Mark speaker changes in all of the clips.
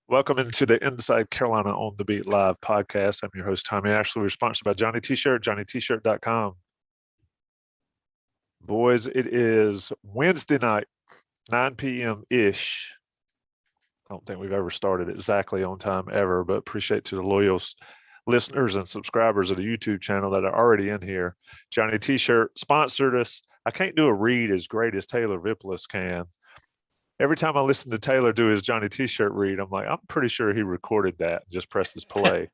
Speaker 1: Welcome into the Inside Carolina on the Beat Live podcast. I'm your host, Tommy Ashley. We're sponsored by Johnny T-Shirt, johnnytshirt.com. Boys, it is Wednesday night, 9 p.m.-ish. I don't think we've ever started exactly on time ever, but appreciate to the loyal listeners and subscribers of the YouTube channel that are already in here. Johnny T-Shirt sponsored us. I can't do a read as great as Taylor Vippolis can. Every time I listen to Taylor do his Johnny T-Shirt read, I'm like, I'm pretty sure he recorded that and just presses play.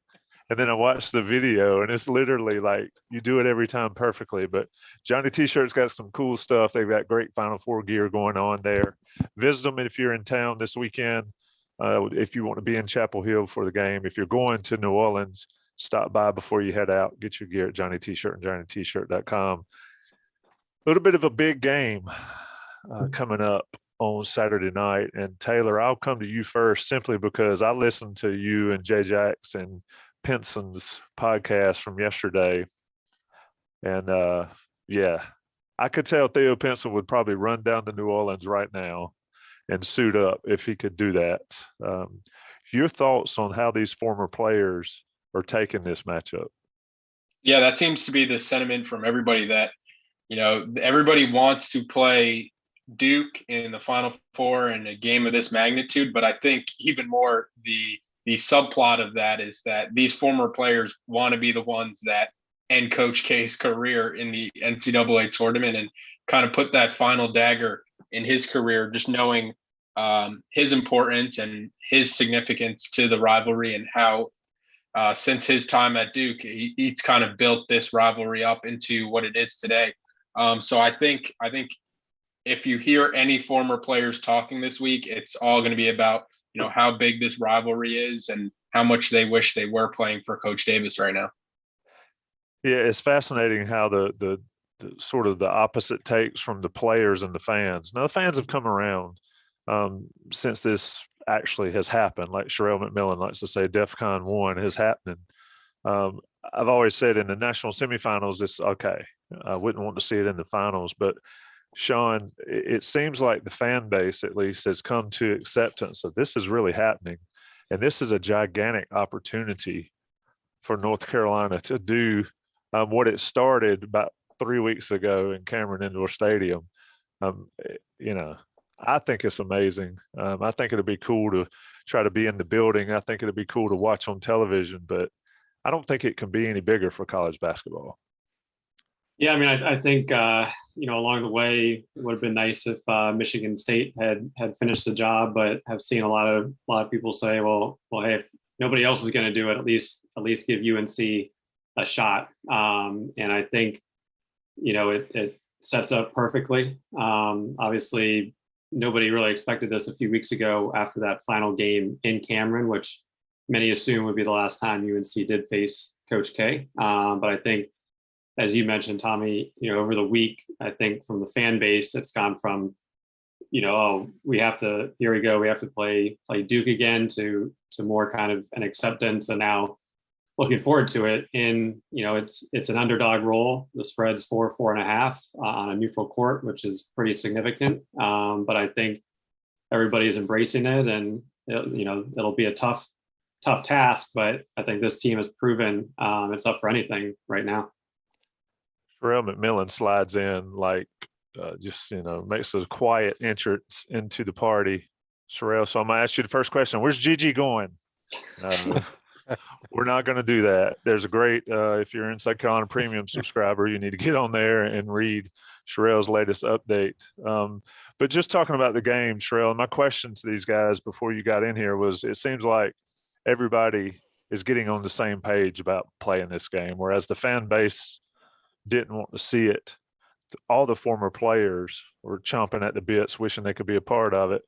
Speaker 1: And then I watch the video, and it's literally like you do it every time perfectly. But Johnny T-Shirt's got some cool stuff. They've got great Final Four gear going on there. Visit them if you're in town this weekend. If you want to be in Chapel Hill for the game. If you're going to New Orleans, stop by before you head out. Get your gear at Johnny T-Shirt and johnnytshirt.com. A little bit of a big game coming up on Saturday night. And Taylor, I'll come to you first simply because I listened to you and Jay Jacks and Penson's podcast from yesterday. And I could tell Theo Pinson would probably run down to New Orleans right now and suit up if he could do that. Your thoughts on how these former players are taking this matchup?
Speaker 2: Yeah, that seems to be the sentiment from everybody that, everybody wants to play Duke in the Final Four in a game of this magnitude. But I think even more the subplot of that is that these former players want to be the ones that end Coach K's career in the NCAA tournament and kind of put that final dagger in his career, just knowing his importance and his significance to the rivalry and how since his time at Duke, he's kind of built this rivalry up into what it is today. So I think if you hear any former players talking this week, it's all going to be about, how big this rivalry is and how much they wish they were playing for Coach Davis right now.
Speaker 1: Yeah, it's fascinating how the sort of the opposite takes from the players and the fans. Now, the fans have come around since this actually has happened. Like Sherrell McMillan likes to say, DEFCON 1 is happening. I've always said in the national semifinals, it's okay. I wouldn't want to see it in the finals, but Sean, it seems like the fan base, at least, has come to acceptance that this is really happening. And this is a gigantic opportunity for North Carolina to do what it started about 3 weeks ago in Cameron Indoor Stadium. I think it's amazing. I think it'd be cool to try to be in the building. I think it'd be cool to watch on television, but I don't think it can be any bigger for college basketball.
Speaker 3: Yeah, I mean, I think along the way, it would have been nice if Michigan State had finished the job, but have seen a lot of people say, well, hey, if nobody else is going to do it, at least give UNC a shot. And I think it sets up perfectly. Obviously, nobody really expected this a few weeks ago after that final game in Cameron, which many assume would be the last time UNC did face Coach K. But I think, as you mentioned, Tommy, over the week, I think from the fan base, it's gone from, we have to play Duke again to more kind of an acceptance, and now looking forward to it. And it's an underdog role. The spread's 4.5 on a neutral court, which is pretty significant. But I think everybody's embracing it, and it'll be a tough task. But I think this team has proven it's up for anything right now.
Speaker 1: Sherrell McMillan slides in makes a quiet entrance into the party. Sherrell, so I'm going to ask you the first question. Where's Gigi going? We're not going to do that. There's a great, if you're Inside Carolina Premium subscriber, you need to get on there and read Sherrell's latest update. But just talking about the game, Sherrell, my question to these guys before you got in here was, it seems like everybody is getting on the same page about playing this game, whereas the fan base didn't want to see it. All the former players were chomping at the bits, wishing they could be a part of it.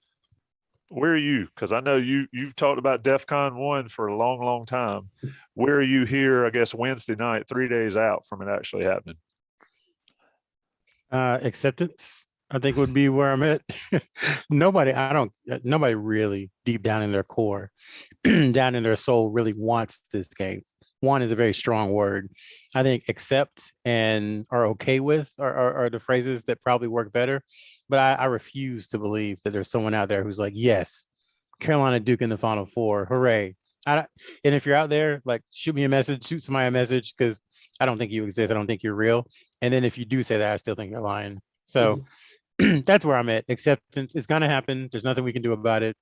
Speaker 1: Where are you? Because I know you've talked about DEFCON 1 for a long, long time. Where are you here, I guess, Wednesday night, 3 days out from it actually happening?
Speaker 4: Acceptance, I think, would be where I'm at. Nobody really deep down in their core, down in their soul, really wants this game. Want is a very strong word. I think accept and are okay with are the phrases that probably work better. But I refuse to believe that there's someone out there who's like, yes, Carolina Duke in the Final Four. Hooray. And if you're out there, like, shoot me a message, shoot somebody a message, because I don't think you exist. I don't think you're real. And then if you do say that, I still think you're lying. So that's where I'm at. Acceptance is going to happen. There's nothing we can do about it.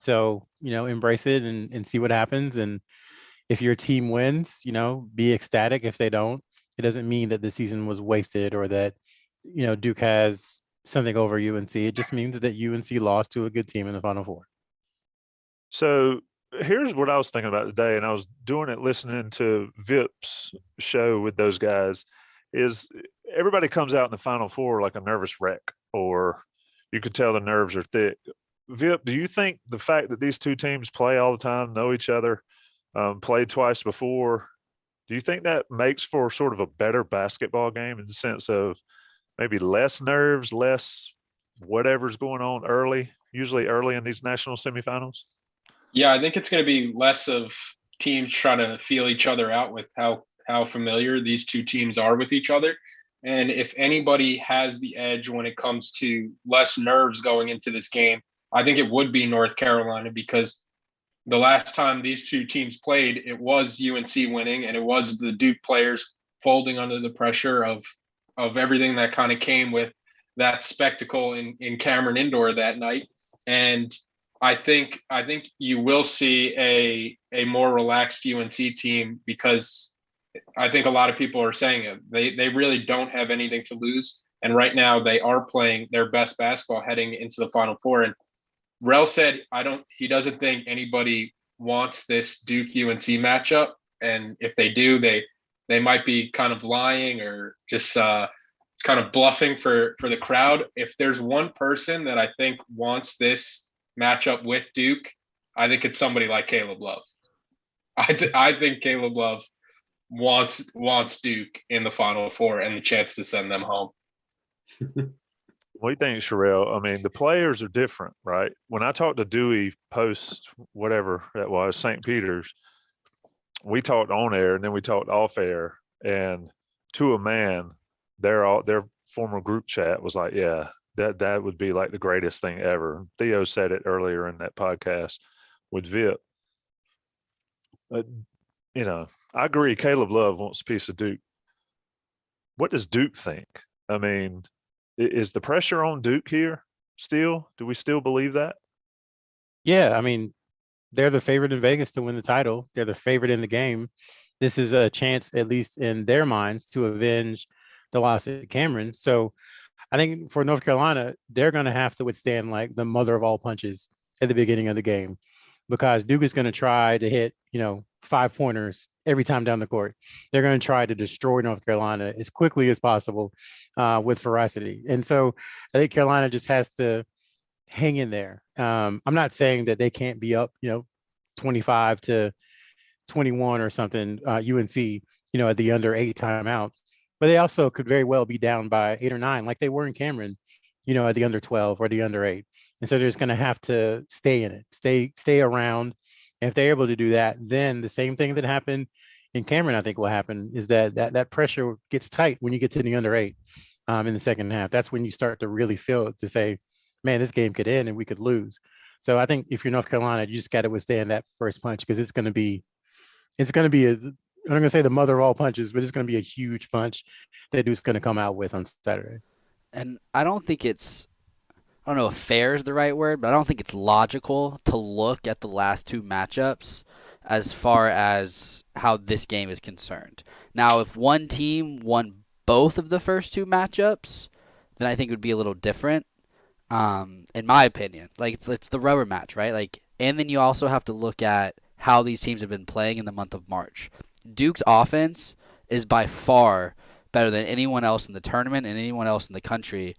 Speaker 4: So, embrace it and see what happens. And if your team wins, be ecstatic. If they don't, it doesn't mean that the season was wasted or that, Duke has something over UNC. It just means that UNC lost to a good team in the Final Four.
Speaker 1: So here's what I was thinking about today, and I was doing it listening to Vip's show with those guys, is everybody comes out in the Final Four like a nervous wreck, or you could tell the nerves are thick. Vip, do you think the fact that these two teams play all the time, know each other, played twice before, do you think that makes for sort of a better basketball game in the sense of maybe less nerves, less whatever's going on usually early in these national semifinals?
Speaker 2: Yeah, I think it's going to be less of teams trying to feel each other out with how familiar these two teams are with each other. And if anybody has the edge when it comes to less nerves going into this game, I think it would be North Carolina, because the last time these two teams played, it was UNC winning, and it was the Duke players folding under the pressure of everything that kind of came with that spectacle in Cameron Indoor that night. And I think you will see a more relaxed UNC team, because I think a lot of people are saying it. They really don't have anything to lose. And right now they are playing their best basketball heading into the Final Four. And Rel said he doesn't think anybody wants this Duke UNC matchup. And if they do, they might be kind of lying or just kind of bluffing for the crowd. If there's one person that I think wants this matchup with Duke, I think it's somebody like Caleb Love. I think Caleb Love wants Duke in the Final Four and the chance to send them home.
Speaker 1: What do you think, Sherrell? I mean, the players are different, right? When I talked to Dewey post whatever that was, St. Peter's, we talked on air and then we talked off air, and to a man, their former group chat was like, yeah, that would be like the greatest thing ever. Theo said it earlier in that podcast with Vip. I agree. Caleb Love wants a piece of Duke. What does Duke think? I mean, is the pressure on Duke here still? Do we still believe that?
Speaker 4: Yeah, I mean, they're the favorite in Vegas to win the title. They're the favorite in the game. This is a chance, at least in their minds, to avenge the loss at Cameron. So I think for North Carolina, they're going to have to withstand like the mother of all punches at the beginning of the game, because Duke is going to try to hit, 5-pointers every time down the court. They're going to try to destroy North Carolina as quickly as possible with ferocity. And so I think Carolina just has to hang in there. I'm not saying that they can't be up, 25-21 or something, UNC, at the under 8 timeout, but they also could very well be down by 8 or 9, like they were in Cameron, at the under 12 or the under 8. And so they're just going to have to stay in it, stay around. And if they're able to do that, then the same thing that happened in Cameron, I think will happen, is that pressure gets tight when you get to the under 8 in the second half. That's when you start to really feel it, to say, man, this game could end and we could lose. So I think if you're North Carolina, you just got to withstand that first punch, because it's going to be I'm going to say the mother of all punches, but it's going to be a huge punch that Duke's going to come out with on Saturday.
Speaker 5: And I don't know if fair is the right word, but I don't think it's logical to look at the last two matchups as far as how this game is concerned. Now, if one team won both of the first two matchups, then I think it would be a little different, in my opinion. Like, it's the rubber match, right? Like, and then you also have to look at how these teams have been playing in the month of March. Duke's offense is by far better than anyone else in the tournament and anyone else in the country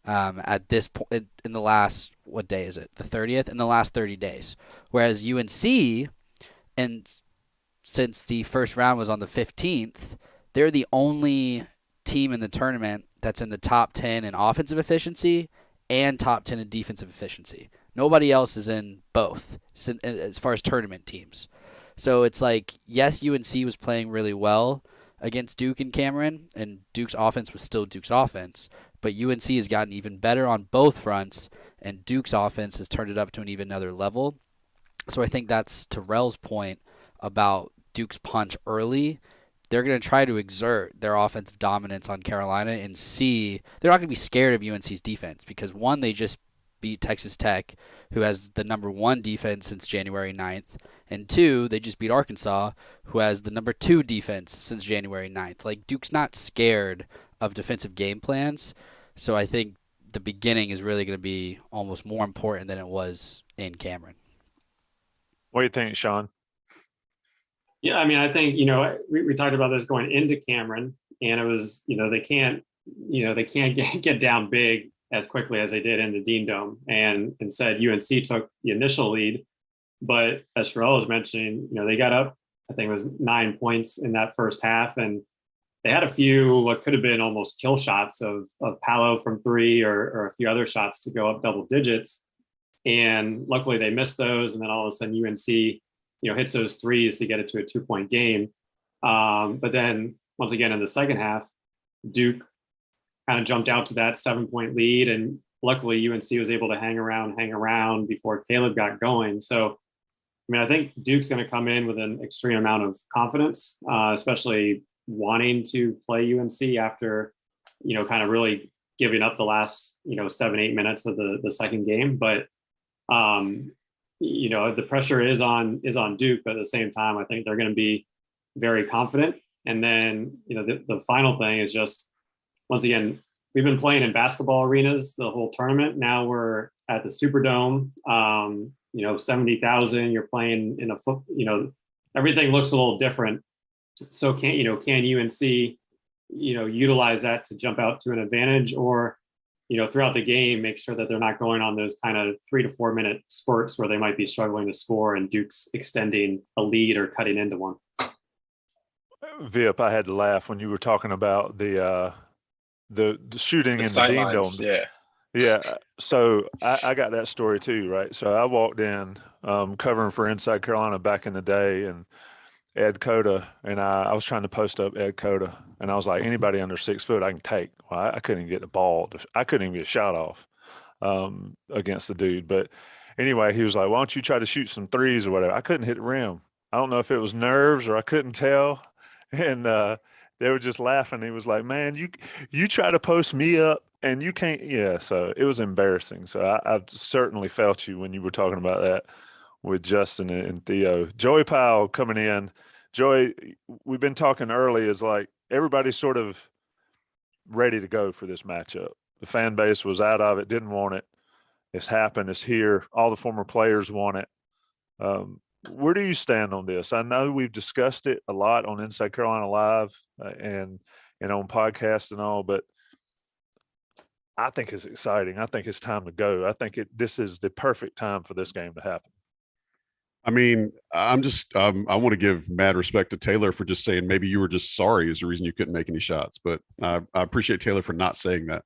Speaker 5: at this point in the last, what day is it? The 30th? In the last 30 days. Whereas UNC, and since the first round was on the 15th, they're the only team in the tournament that's in the top 10 in offensive efficiency and top 10 in defensive efficiency. Nobody else is in both as far as tournament teams. So it's like, yes, UNC was playing really well against Duke and Cameron, and Duke's offense was still Duke's offense, but UNC has gotten even better on both fronts, and Duke's offense has turned it up to an even another level. So I think that's Terrell's point about Duke's punch early. They're going to try to exert their offensive dominance on Carolina and see they're not going to be scared of UNC's defense because, one, they just beat Texas Tech, who has the number 1 defense since January 9th, and 2, they just beat Arkansas, who has the number 2 defense since January 9th. Like, Duke's not scared of defensive game plans, so I think the beginning is really going to be almost more important than it was in Cameron.
Speaker 1: What do you think, Sean?
Speaker 3: Yeah, I mean, I think, we talked about this going into Cameron, and it was, they can't get down big as quickly as they did in the Dean Dome. And instead, UNC took the initial lead. But as Sherrell was mentioning, they got up, I think it was 9 points in that first half. And they had a few, what could have been almost kill shots of Paolo from 3 or a few other shots to go up double digits. And luckily they missed those. And then all of a sudden UNC, hits those threes to get it to a 2-point game. But then once again, in the second half, Duke kind of jumped out to that 7-point lead. And luckily UNC was able to hang around before Caleb got going. So, I mean, I think Duke's going to come in with an extreme amount of confidence, especially wanting to play UNC after, kind of really giving up the last, 7-8 minutes of the second game. But, the pressure is on Duke, but at the same time, I think they're going to be very confident. And then, the final thing is just, once again, we've been playing in basketball arenas the whole tournament. Now we're at the Superdome, 70,000, you're playing in a everything looks a little different. So can UNC, utilize that to jump out to an advantage, or, throughout the game, make sure that they're not going on those kind of 3 to 4 minute spurts where they might be struggling to score and Duke's extending a lead or cutting into one.
Speaker 1: Vip, I had to laugh when you were talking about the shooting in the Dean Dome.
Speaker 2: Yeah.
Speaker 1: Yeah. So I got that story too, right? So I walked in covering for Inside Carolina back in the day, and Ed Cota, and I was trying to post up Ed Cota, and I was like, anybody under 6 foot I can take. Well, I couldn't even get the ball. I couldn't even get a shot off against the dude. But anyway, he was like, why don't you try to shoot some threes or whatever? I couldn't hit the rim. I don't know if it was nerves or I couldn't tell. And they were just laughing. He was like, man, you try to post me up and you can't. Yeah, so it was embarrassing. So I've certainly felt you when you were talking about that with Justin and Theo. Joey Powell coming in. Joey, we've been talking early, is like everybody's sort of ready to go for this matchup. The fan base was out of it, didn't want it. It's happened. It's here. All the former players want it. Where do you stand on this? I know we've discussed it a lot on Inside Carolina Live and on podcasts and all, but I think it's exciting. I think it's time to go. I think this is the perfect time for this game to happen.
Speaker 6: I mean, I want to give mad respect to Taylor for just saying maybe you were just sorry is the reason you couldn't make any shots. But I appreciate Taylor for not saying that.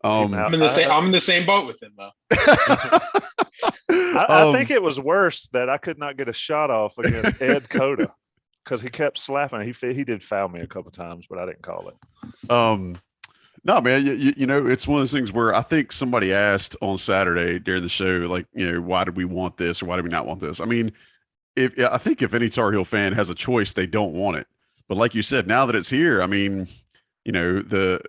Speaker 2: I'm in the same boat with him, though.
Speaker 1: I think it was worse that I could not get a shot off against Ed Cota because he kept slapping. He did foul me a couple of times, but I didn't call it.
Speaker 6: No, man, it's one of those things where I think somebody asked on Saturday during the show, like, why did we want this or why did we not want this? I mean, I think if any Tar Heel fan has a choice, they don't want it. But like you said, now that it's here, I mean, the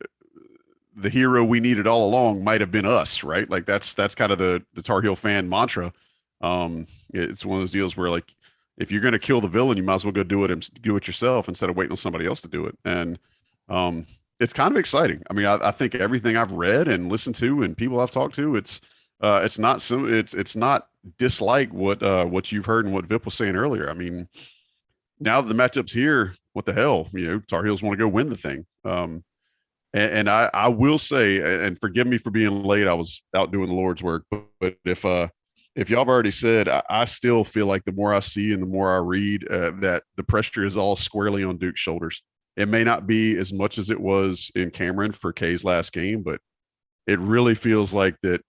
Speaker 6: hero we needed all along might have been us, right? Like that's kind of the Tar Heel fan mantra. It's one of those deals where, like, if you're going to kill the villain, you might as well go do it yourself instead of waiting on somebody else to do it. And it's kind of exciting. I mean, I think everything I've read and listened to and people I've talked to, it's not dislike what you've heard and what Vip was saying earlier. I mean, now that the matchup's here, what the hell? Tar Heels want to go win the thing. And I will say, and forgive me for being late, I was out doing the Lord's work, but if y'all have already said, I still feel like the more I see and the more I read, that the pressure is all squarely on Duke's shoulders. It may not be as much as it was in Cameron for K's last game, but it really feels like that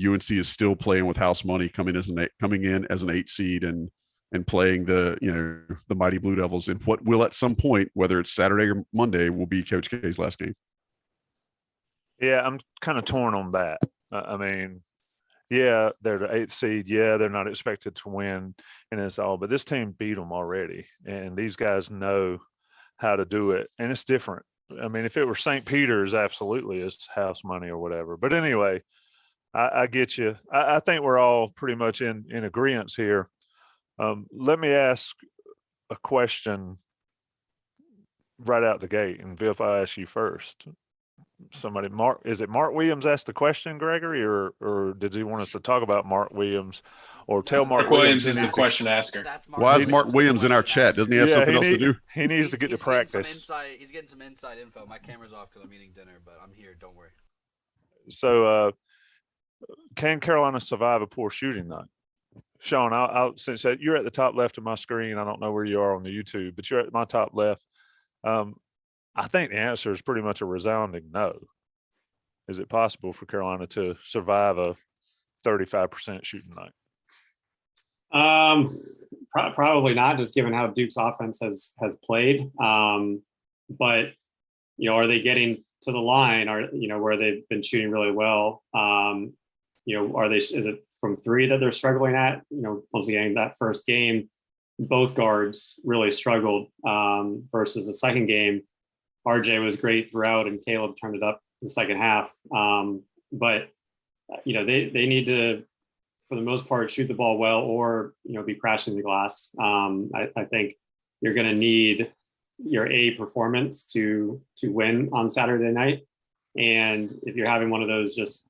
Speaker 6: UNC is still playing with house money, coming in as an 8 seed and playing the mighty Blue Devils in what will at some point, whether it's Saturday or Monday, will be Coach K's last game.
Speaker 1: Yeah, I'm kind of torn on that. I mean, yeah, they're the 8th seed. Yeah, they're not expected to win, and it's all. But this team beat them already, and these guys know how to do it, and it's different. I mean, if it were St. Peter's, absolutely, it's house money or whatever. But anyway, I get you. I think we're all pretty much in agreement here. Let me ask a question right out the gate, and Viv, I ask you first. Somebody, Mark, is it Mark Williams asked the question, Gregory, or did you want us to talk about Mark Williams, or tell Mark
Speaker 2: Williams
Speaker 1: Williams
Speaker 2: is the question asker?
Speaker 6: Why is Mark Williams in our chat? Doesn't he have something else to do?
Speaker 1: He needs to get to practice.
Speaker 5: He's getting some inside info. My camera's off because I'm eating dinner, but I'm here. Don't worry.
Speaker 1: So, can Carolina survive a poor shooting night? Sean, I'll since you're at the top left of my screen, I don't know where you are on the YouTube, but you're at my top left. I think the answer is pretty much a resounding no. Is it possible for Carolina to survive a 35% shooting night?
Speaker 3: Probably not, just given how Duke's offense has played. But are they getting to the line? Where they've been shooting really well? Is it from three that they're struggling at? Once again, that first game, both guards really struggled versus the second game. RJ was great throughout, and Caleb turned it up the second half. But they need to, for the most part, shoot the ball well, or be crashing the glass. I think you're going to need your A performance to win on Saturday night. And if you're having one of those just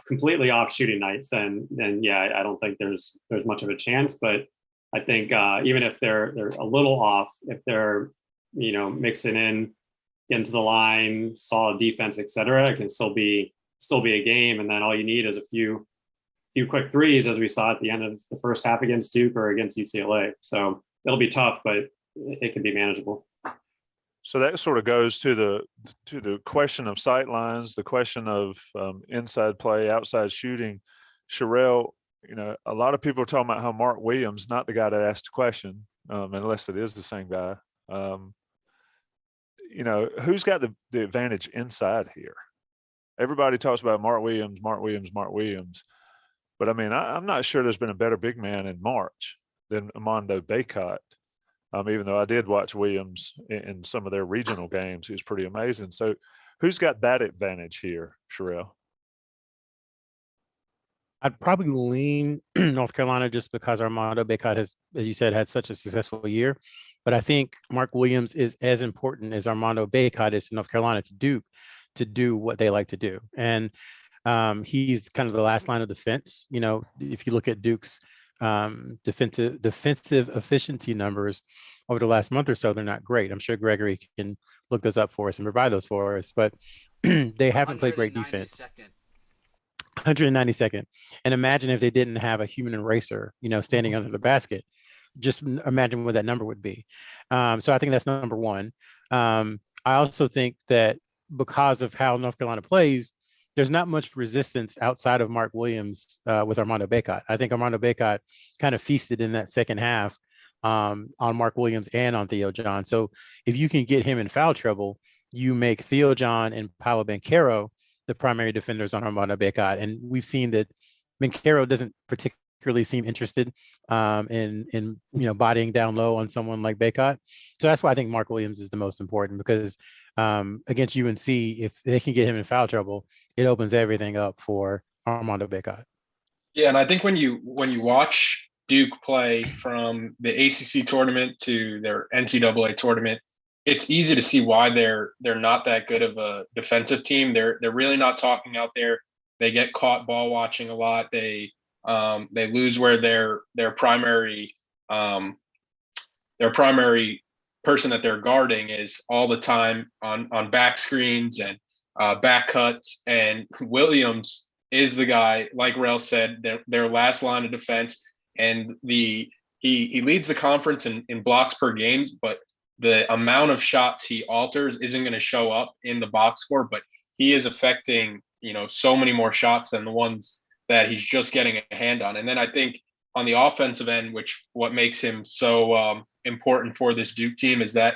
Speaker 3: completely off shooting nights, then yeah, I don't think there's much of a chance. But I think even if they're a little off, if they're mixing in, getting to the line, solid defense, etc., it can still be a game. And then all you need is a few quick threes, as we saw at the end of the first half against Duke or against UCLA. So it'll be tough, but it can be manageable.
Speaker 1: So that sort of goes to the question of sight lines, the question of inside play, outside shooting. Sherrell, a lot of people are talking about how Mark Williams, not the guy that asked the question, unless it is the same guy. Who's got the advantage inside here? Everybody talks about Mark Williams. But I mean, I'm not sure there's been a better big man in March than Armando Bacot. Even though I did watch Williams in some of their regional games, he was pretty amazing. So who's got that advantage here, Sherrell?
Speaker 4: I'd probably lean North Carolina just because Armando Bacot has, as you said, had such a successful year. But I think Mark Williams is as important as Armando Bacot is to North Carolina to Duke to do what they like to do. And he's kind of the last line of defense. If you look at Duke's defensive efficiency numbers over the last month or so, they're not great. I'm sure Gregory can look those up for us and provide those for us, but they haven't played great defense. 192nd. And imagine if they didn't have a human eraser, standing under the basket. Just imagine what that number would be. So I think that's number one. I also think that because of how North Carolina plays, there's not much resistance outside of Mark Williams with Armando Bacot. I think Armando Bacot kind of feasted in that second half on Mark Williams and on Theo John. So if you can get him in foul trouble, you make Theo John and Paolo Banchero the primary defenders on Armando Bacot. And we've seen that Banchero doesn't particularly seem interested in bodying down low on someone like Bacot. So that's why I think Mark Williams is the most important, because against UNC, if they can get him in foul trouble, it opens everything up for Armando Bacot.
Speaker 2: Yeah, and I think when you watch Duke play from the ACC tournament to their NCAA tournament, it's easy to see why they're not that good of a defensive team. They're really not talking out there. They get caught ball watching a lot. They lose where their primary person that they're guarding is all the time on back screens and back cuts. And Williams is the guy, like Rel said, their last line of defense. And he leads the conference in blocks per game, but the amount of shots he alters isn't going to show up in the box score, but he is affecting, so many more shots than the ones that he's just getting a hand on. And then I think on the offensive end, what makes him so important for this Duke team is that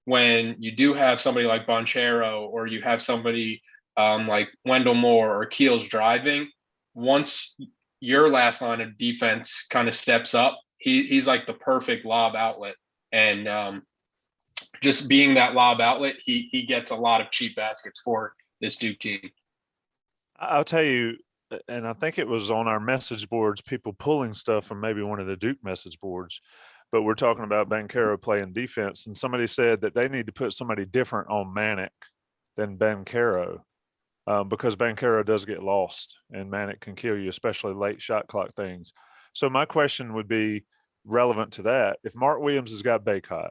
Speaker 2: when you do have somebody like Banchero, or you have somebody like Wendell Moore or Keels driving, once your last line of defense kind of steps up, he's like the perfect lob outlet. And just being that lob outlet, he gets a lot of cheap baskets for this Duke team.
Speaker 1: I'll tell you, and I think it was on our message boards, people pulling stuff from maybe one of the Duke message boards, but we're talking about Banchero playing defense, and somebody said that they need to put somebody different on Manic than Banchero, because Banchero does get lost and Manic can kill you, especially late shot clock things. So my question would be relevant to that. If Mark Williams has got Baycott,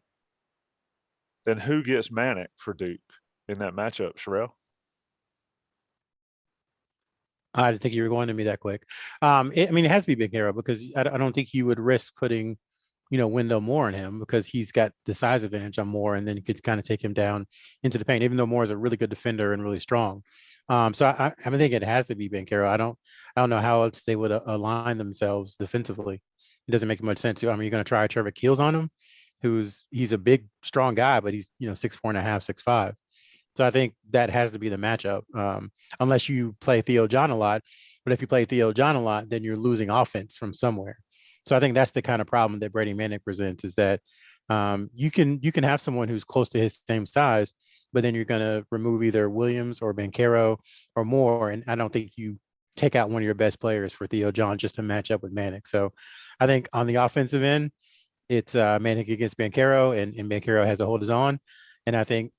Speaker 1: then who gets Manic for Duke in that matchup, Sherrell?
Speaker 4: I didn't think you were going to me that quick. It has to be Banchero, because I don't think you would risk putting, Wendell Moore on him, because he's got the size advantage on Moore, and then you could kind of take him down into the paint, even though Moore is a really good defender and really strong. So I think it has to be Banchero. I don't know how else they would align themselves defensively. It doesn't make much sense. You're going to try Trevor Keels on him, he's a big, strong guy, but he's 6'4.5", 6'5". So I think that has to be the matchup, unless you play Theo John a lot. But if you play Theo John a lot, then you're losing offense from somewhere. So I think that's the kind of problem that Brady Manic presents, is that you can have someone who's close to his same size, but then you're going to remove either Williams or Banchero or Moore. And I don't think you take out one of your best players for Theo John just to match up with Manic. So I think on the offensive end, it's Manic against Banchero, and Banchero has to hold his own. And I think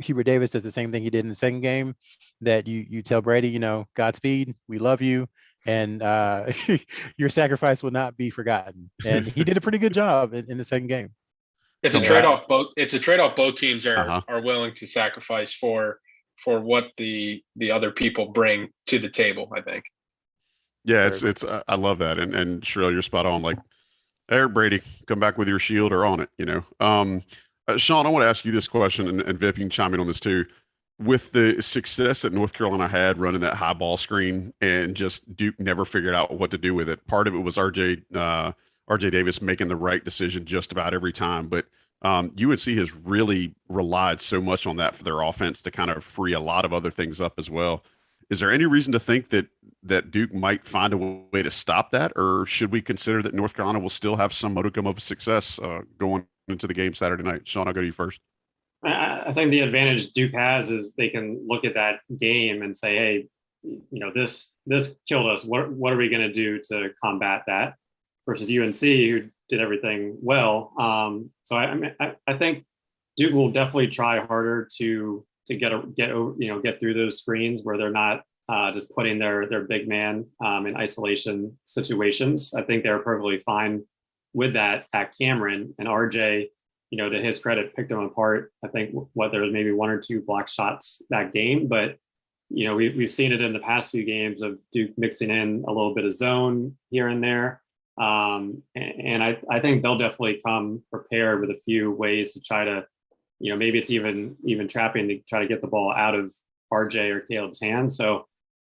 Speaker 4: Hubert Davis does the same thing he did in the second game, that you tell Brady, Godspeed, we love you, and your sacrifice will not be forgotten. And he did a pretty good job in the second game.
Speaker 2: It's a trade-off. Both teams are willing to sacrifice for what the other people bring to the table, I think.
Speaker 6: Yeah, it's I love that. And Sherrell, you're spot on. Like, Eric Brady, come back with your shield or on it, Sean, I want to ask you this question, and Vip, you can chime in on this too. With the success that North Carolina had running that high ball screen, and just Duke never figured out what to do with it. Part of it was RJ Davis making the right decision just about every time, but UNC has really relied so much on that for their offense to kind of free a lot of other things up as well. Is there any reason to think that Duke might find a way to stop that, or should we consider that North Carolina will still have some modicum of success going into the game Saturday night? Sean, I'll go to you first.
Speaker 3: I think the advantage Duke has is they can look at that game and say, hey, this killed us. What are we going to do to combat that? Versus UNC, who did everything well. So I think Duke will definitely try harder to get through those screens where they're not just putting their big man in isolation situations. I think they're perfectly fine with that at Cameron, and RJ, to his credit, picked them apart. I think there was maybe one or two block shots that game, but we've seen it in the past few games of Duke mixing in a little bit of zone here and there. And I think they'll definitely come prepared with a few ways to try to, maybe it's even trapping to try to get the ball out of RJ or Caleb's hands. So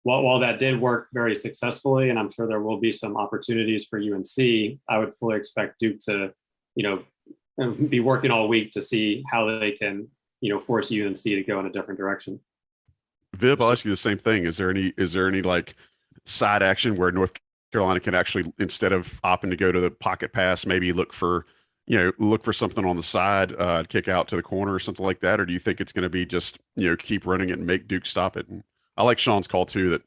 Speaker 3: while that did work very successfully, and I'm sure there will be some opportunities for UNC, I would fully expect Duke to, be working all week to see how they can, force UNC to go in a different direction.
Speaker 6: Vip, I'll ask you the same thing. Is there any like side action where North Carolina can actually, instead of opting to go to the pocket pass, maybe look for something on the side, kick out to the corner or something like that? Or do you think it's going to be just, keep running it and make Duke stop it? And I like Sean's call too, that,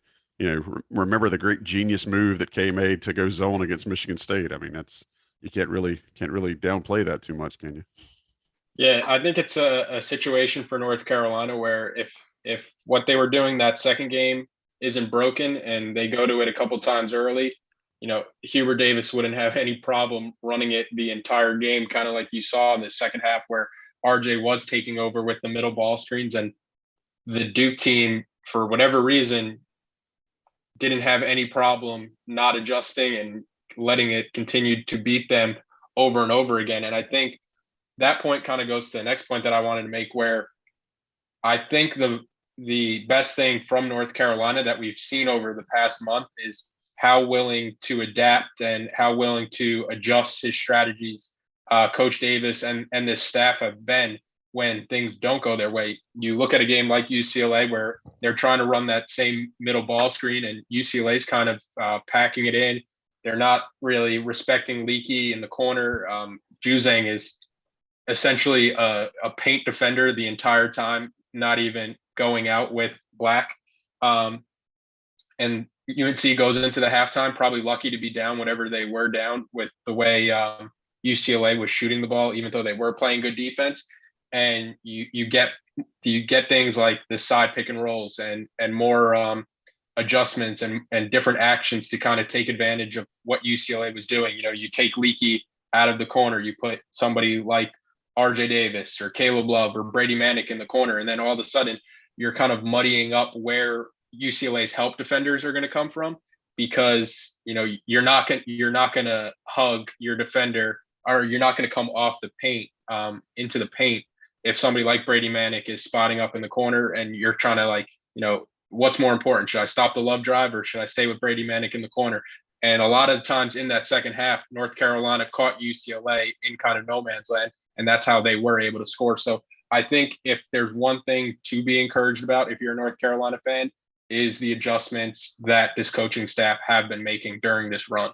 Speaker 6: remember the great genius move that K made to go zone against Michigan State. I mean, you can't really downplay that too much, can you?
Speaker 2: Yeah, I think it's a situation for North Carolina where if what they were doing that second game isn't broken and they go to it a couple times early, Hubert Davis wouldn't have any problem running it the entire game, kind of like you saw in the second half where RJ was taking over with the middle ball screens, and the Duke team, for whatever reason, didn't have any problem not adjusting and letting it continue to beat them over and over again. And I think that point kind of goes to the next point that I wanted to make, where I think the best thing from North Carolina that we've seen over the past month is how willing to adapt and how willing to adjust his strategies Coach Davis and this staff have been. when things don't go their way. You look at a game like UCLA where they're trying to run that same middle ball screen, and UCLA's kind of packing it in. They're not really respecting Leaky in the corner. Juzang is essentially a paint defender the entire time, not even going out with Black. And UNC goes into the halftime probably lucky to be down whenever they were down with the way UCLA was shooting the ball, even though they were playing good defense. And you get things like the side pick and rolls and more adjustments and different actions to kind of take advantage of what UCLA was doing. You know, you take Leaky out of the corner, you put somebody like RJ Davis or Caleb Love or Brady Manick in the corner, and then all of a sudden you're kind of muddying up where UCLA's help defenders are going to come from, because you know you're not going to hug your defender, or you're not going to come off the paint into the paint if somebody like Brady Manick is spotting up in the corner and you're trying to, like, you know, what's more important? Should I stop the Love drive or should I stay with Brady Manick in the corner? And a lot of times in that second half, North Carolina caught UCLA in kind of no man's land, and that's how they were able to score. So I think if there's one thing to be encouraged about, if you're a North Carolina fan, is the adjustments that this coaching staff have been making during this run.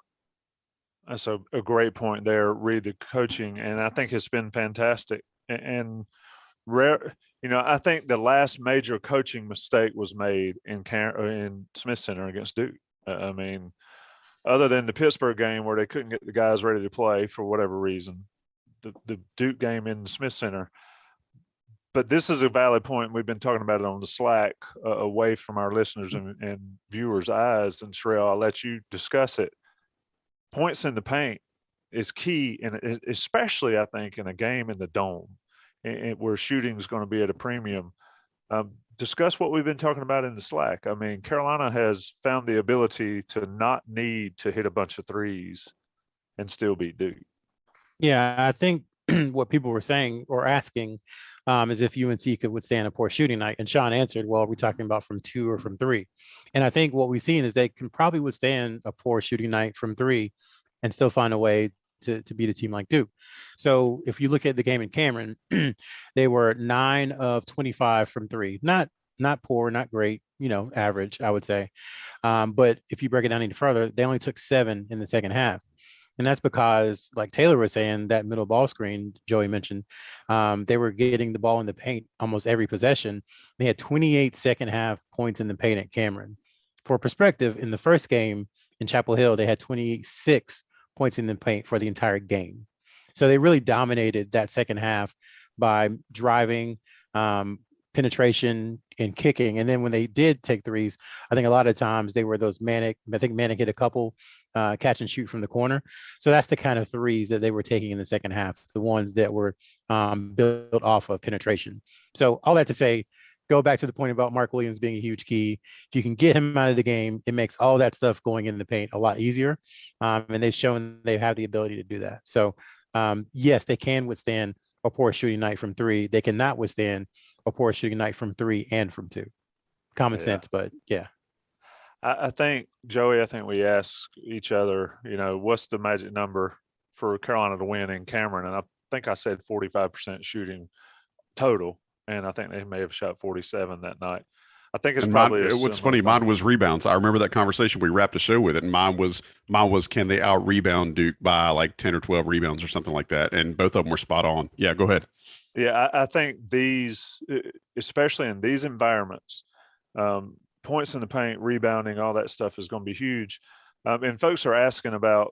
Speaker 1: That's a great point there, Reed, the coaching, and I think it's been fantastic. And rare, you know, I think the last major coaching mistake was made in Smith Center against Duke. I mean, other than the Pittsburgh game where they couldn't get the guys ready to play for whatever reason, the Duke game in the Smith Center. But this is a valid point. We've been talking about it on the Slack, away from our listeners and viewers' eyes. And Sherrell, I'll let you discuss it. Points in the paint is key, and especially I think in a game in the Dome, where shooting is going to be at a premium. Discuss what we've been talking about in the Slack. I mean, Carolina has found the ability to not need to hit a bunch of threes and still beat Duke.
Speaker 4: Yeah, I think what people were saying or asking is if UNC could withstand a poor shooting night. And Sean answered, well, we're talking about from 2 or from 3. And I think what we've seen is they can probably withstand a poor shooting night from 3 and still find a way to beat a team like Duke. So if you look at the game in Cameron, they were 9 of 25 from 3. Not poor, not great, you know, average, I would say. But if you break it down any further, they only took 7 in the second half. And that's because, like Taylor was saying, that middle ball screen Joey mentioned, they were getting the ball in the paint almost every possession. They had 28 second half points in the paint at Cameron. For perspective, in the first game in Chapel Hill, they had 26 points in the paint for the entire game. So they really dominated that second half by driving, penetration, and kicking. And then when they did take threes, I think a lot of times they were those Manick. I think Manick hit a couple catch and shoot from the corner. So that's the kind of threes that they were taking in the second half, the ones that were built off of penetration. So all that to say, go back to the point about Mark Williams being a huge key. If you can get him out of the game, it makes all that stuff going in the paint a lot easier. And they've shown they have the ability to do that. So yes, they can withstand a poor shooting night from 3. They cannot withstand a poor shooting night from 3 and from 2. Common sense, but yeah.
Speaker 1: I think, Joey, we ask each other, you know, what's the magic number for Carolina to win in Cameron? And I think I said 45% shooting total, and I think they may have shot 47 that night. I think it's
Speaker 6: and
Speaker 1: probably
Speaker 6: what's funny, mine was rebounds. I remember that conversation. We wrapped the show with it, and mine was can they out rebound Duke by like 10 or 12 rebounds or something like that? And both of them were spot on. Yeah, go ahead.
Speaker 1: Yeah, I think these, especially in these environments, points in the paint, rebounding, all that stuff is going to be huge. And folks are asking about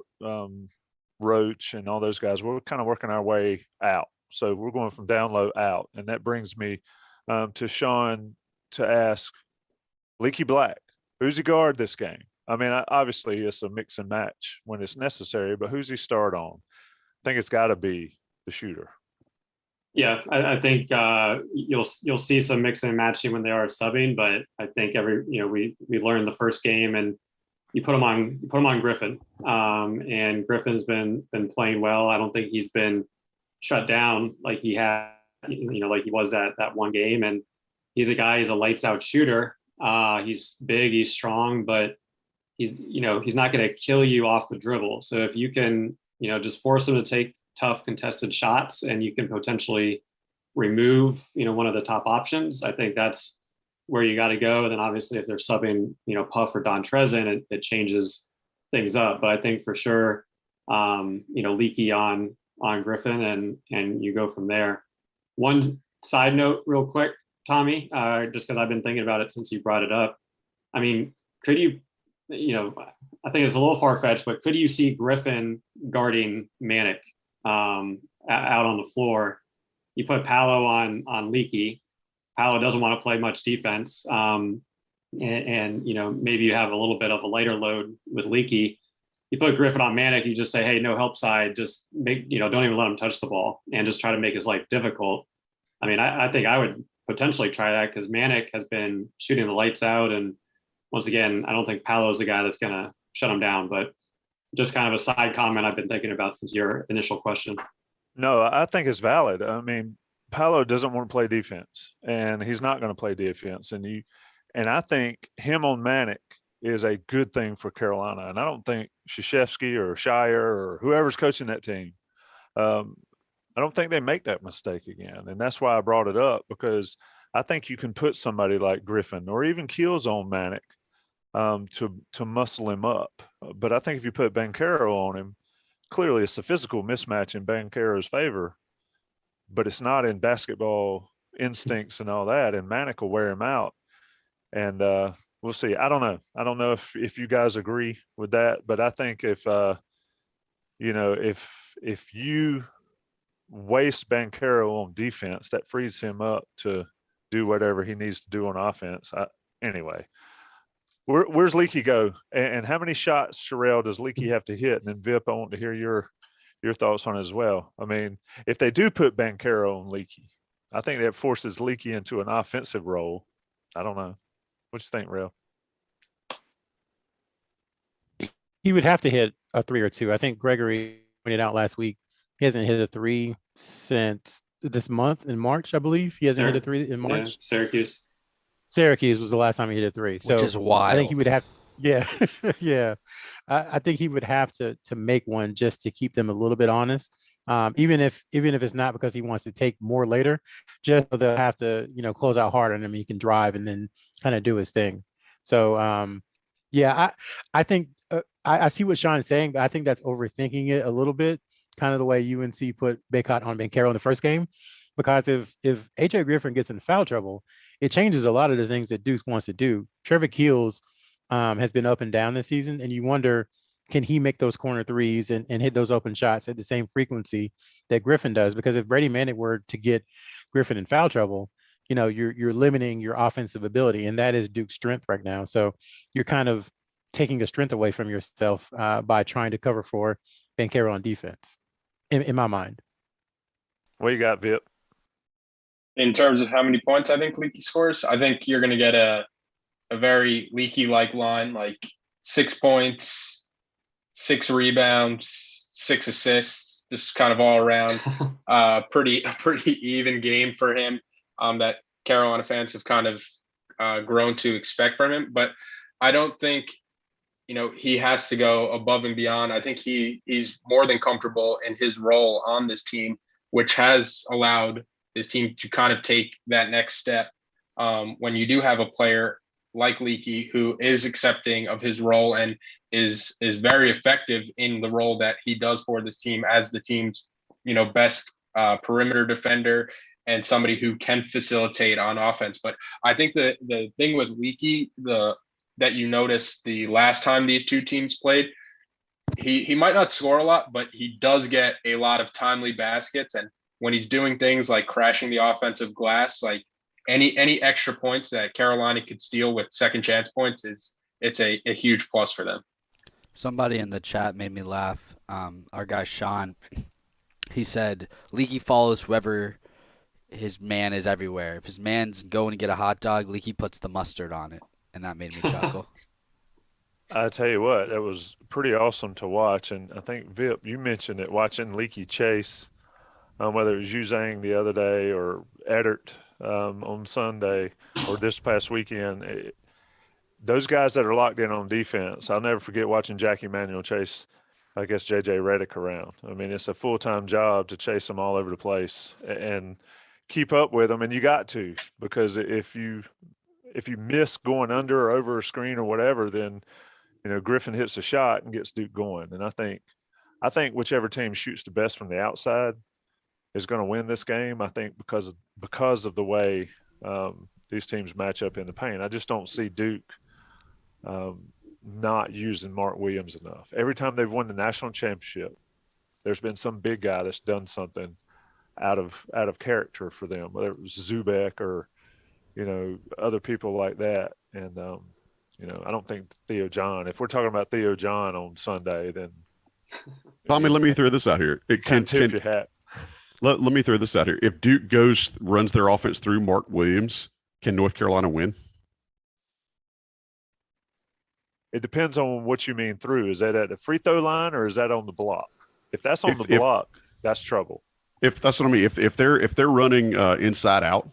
Speaker 1: Roach and all those guys. We're kind of working our way out. So we're going from down low out. And that brings me to Sean to ask Leaky Black, who's he guard this game? I mean, obviously it's a mix and match when it's necessary, but who's he start on? I think it's got to be the shooter.
Speaker 3: Yeah, I think you'll see some mixing and matching when they are subbing, but I think we learned the first game and you put him on Griffin, and Griffin's been playing well. I don't think he's been shut down like he had, like he was at that one game. And he's a lights out shooter. He's big, he's strong, but he's not going to kill you off the dribble. So if you can, just force him to take tough contested shots and you can potentially, remove, one of the top options, I think that's where you got to go. And then obviously if they're subbing, Puff or Don Trezin, it changes things up. But I think for sure, Leaky on Griffin and you go from there. One side note real quick, Tommy, just because I've been thinking about it since you brought it up. I mean, could you, I think it's a little far-fetched, but could you see Griffin guarding Manic out on the floor? You put Paolo on Leaky. Paolo doesn't want to play much defense. And maybe you have a little bit of a lighter load with Leaky. You put Griffin on Manic, you just say, hey, no help side, just make, don't even let him touch the ball and just try to make his life difficult. I mean, I think I would potentially try that because Manic has been shooting the lights out. And once again, I don't think Paolo's the guy that's going to shut him down, but just kind of a side comment I've been thinking about since your initial question.
Speaker 1: No, I think it's valid. I mean, Paolo doesn't want to play defense, and he's not going to play defense. And I think him on Manic is a good thing for Carolina. And I don't think Krzyzewski or Shire or whoever's coaching that team, I don't think they make that mistake again. And that's why I brought it up, because I think you can put somebody like Griffin or even Keels on Manic to muscle him up. But I think if you put Banchero on him, clearly it's a physical mismatch in Banchero's favor, but it's not in basketball instincts and all that. And Manic will wear him out. And we'll see. I don't know. I don't know if you guys agree with that, but I think if you waste Banchero on defense, that frees him up to do whatever he needs to do on offense. Anyway, where's Leaky go? And how many shots, Sherrell, does Leaky have to hit? And then Vip, I want to hear your thoughts on it as well. I mean, if they do put Banchero on Leaky, I think that forces Leaky into an offensive role. I don't know. What you think, Rel?
Speaker 4: He would have to hit a 3 or 2. I think Gregory pointed out last week he hasn't hit a 3 since this month in March, I believe. He hasn't hit a 3 in March.
Speaker 3: Yeah,
Speaker 4: Syracuse was the last time he hit a 3. So
Speaker 5: which is wild.
Speaker 4: I think he would have. Yeah, yeah. I think he would have to make one just to keep them a little bit honest. Even if it's not because he wants to take more later, just so they'll have to close out hard on him. He can drive and then kind of do his thing. So I think I see what Sean is saying, but I think that's overthinking it a little bit. Kind of the way UNC put Baycott on Banchero in the first game, because if AJ Griffin gets in foul trouble, it changes a lot of the things that Deuce wants to do. Trevor Keels has been up and down this season, and you wonder, can he make those corner threes and hit those open shots at the same frequency that Griffin does? Because if Brady Manic were to get Griffin in foul trouble, you're limiting your offensive ability, and that is Duke's strength right now. So you're kind of taking a strength away from yourself by trying to cover for Banchero on defense, in my mind.
Speaker 1: What you got, Vip?
Speaker 2: In terms of how many points I think Leaky scores, I think you're going to get a very Leaky-like line, like 6 points, 6 rebounds, 6 assists, just kind of all around. A pretty even game for him that Carolina fans have kind of grown to expect from him. But I don't think he has to go above and beyond. I think he's more than comfortable in his role on this team, which has allowed his team to kind of take that next step. When you do have a player like Leaky who is accepting of his role and is very effective in the role that he does for this team as the team's best perimeter defender and somebody who can facilitate on offense. But I think the thing with Leaky, that you noticed the last time these two teams played, he might not score a lot, but he does get a lot of timely baskets. And when he's doing things like crashing the offensive glass, like any extra points that Carolina could steal with second chance points, it's a huge plus for them.
Speaker 5: Somebody in the chat made me laugh. Our guy Sean, he said Leaky follows whoever his man is everywhere. If his man's going to get a hot dog, Leaky puts the mustard on it. And that made me chuckle.
Speaker 1: I tell you what, it was pretty awesome to watch. And I think, Vip, you mentioned it, watching Leaky chase, whether it was Uzang the other day or Eddert on Sunday or this past weekend. Those guys that are locked in on defense, I'll never forget watching Jackie Manuel chase, I guess, J.J. Redick around. I mean, it's a full-time job to chase them all over the place. And, keep up with them, and you got to, because if you miss going under or over a screen or whatever, then Griffin hits a shot and gets Duke going. And I think whichever team shoots the best from the outside is going to win this game. I think because of the way these teams match up in the paint. I just don't see Duke not using Mark Williams enough. Every time they've won the national championship, there's been some big guy that's done something out of character for them, whether it was Zubek or other people like that. And I don't think Theo John. If we're talking about Theo John on Sunday, then
Speaker 6: Tommy, let me throw this out here. It can
Speaker 1: tip your hat.
Speaker 6: Let me throw this out here. If Duke runs their offense through Mark Williams, can North Carolina win?
Speaker 1: It depends on what you mean through. Is that at the free throw line or is that on the block? If that's on the block, that's trouble.
Speaker 6: If that's what I mean, if they're running inside out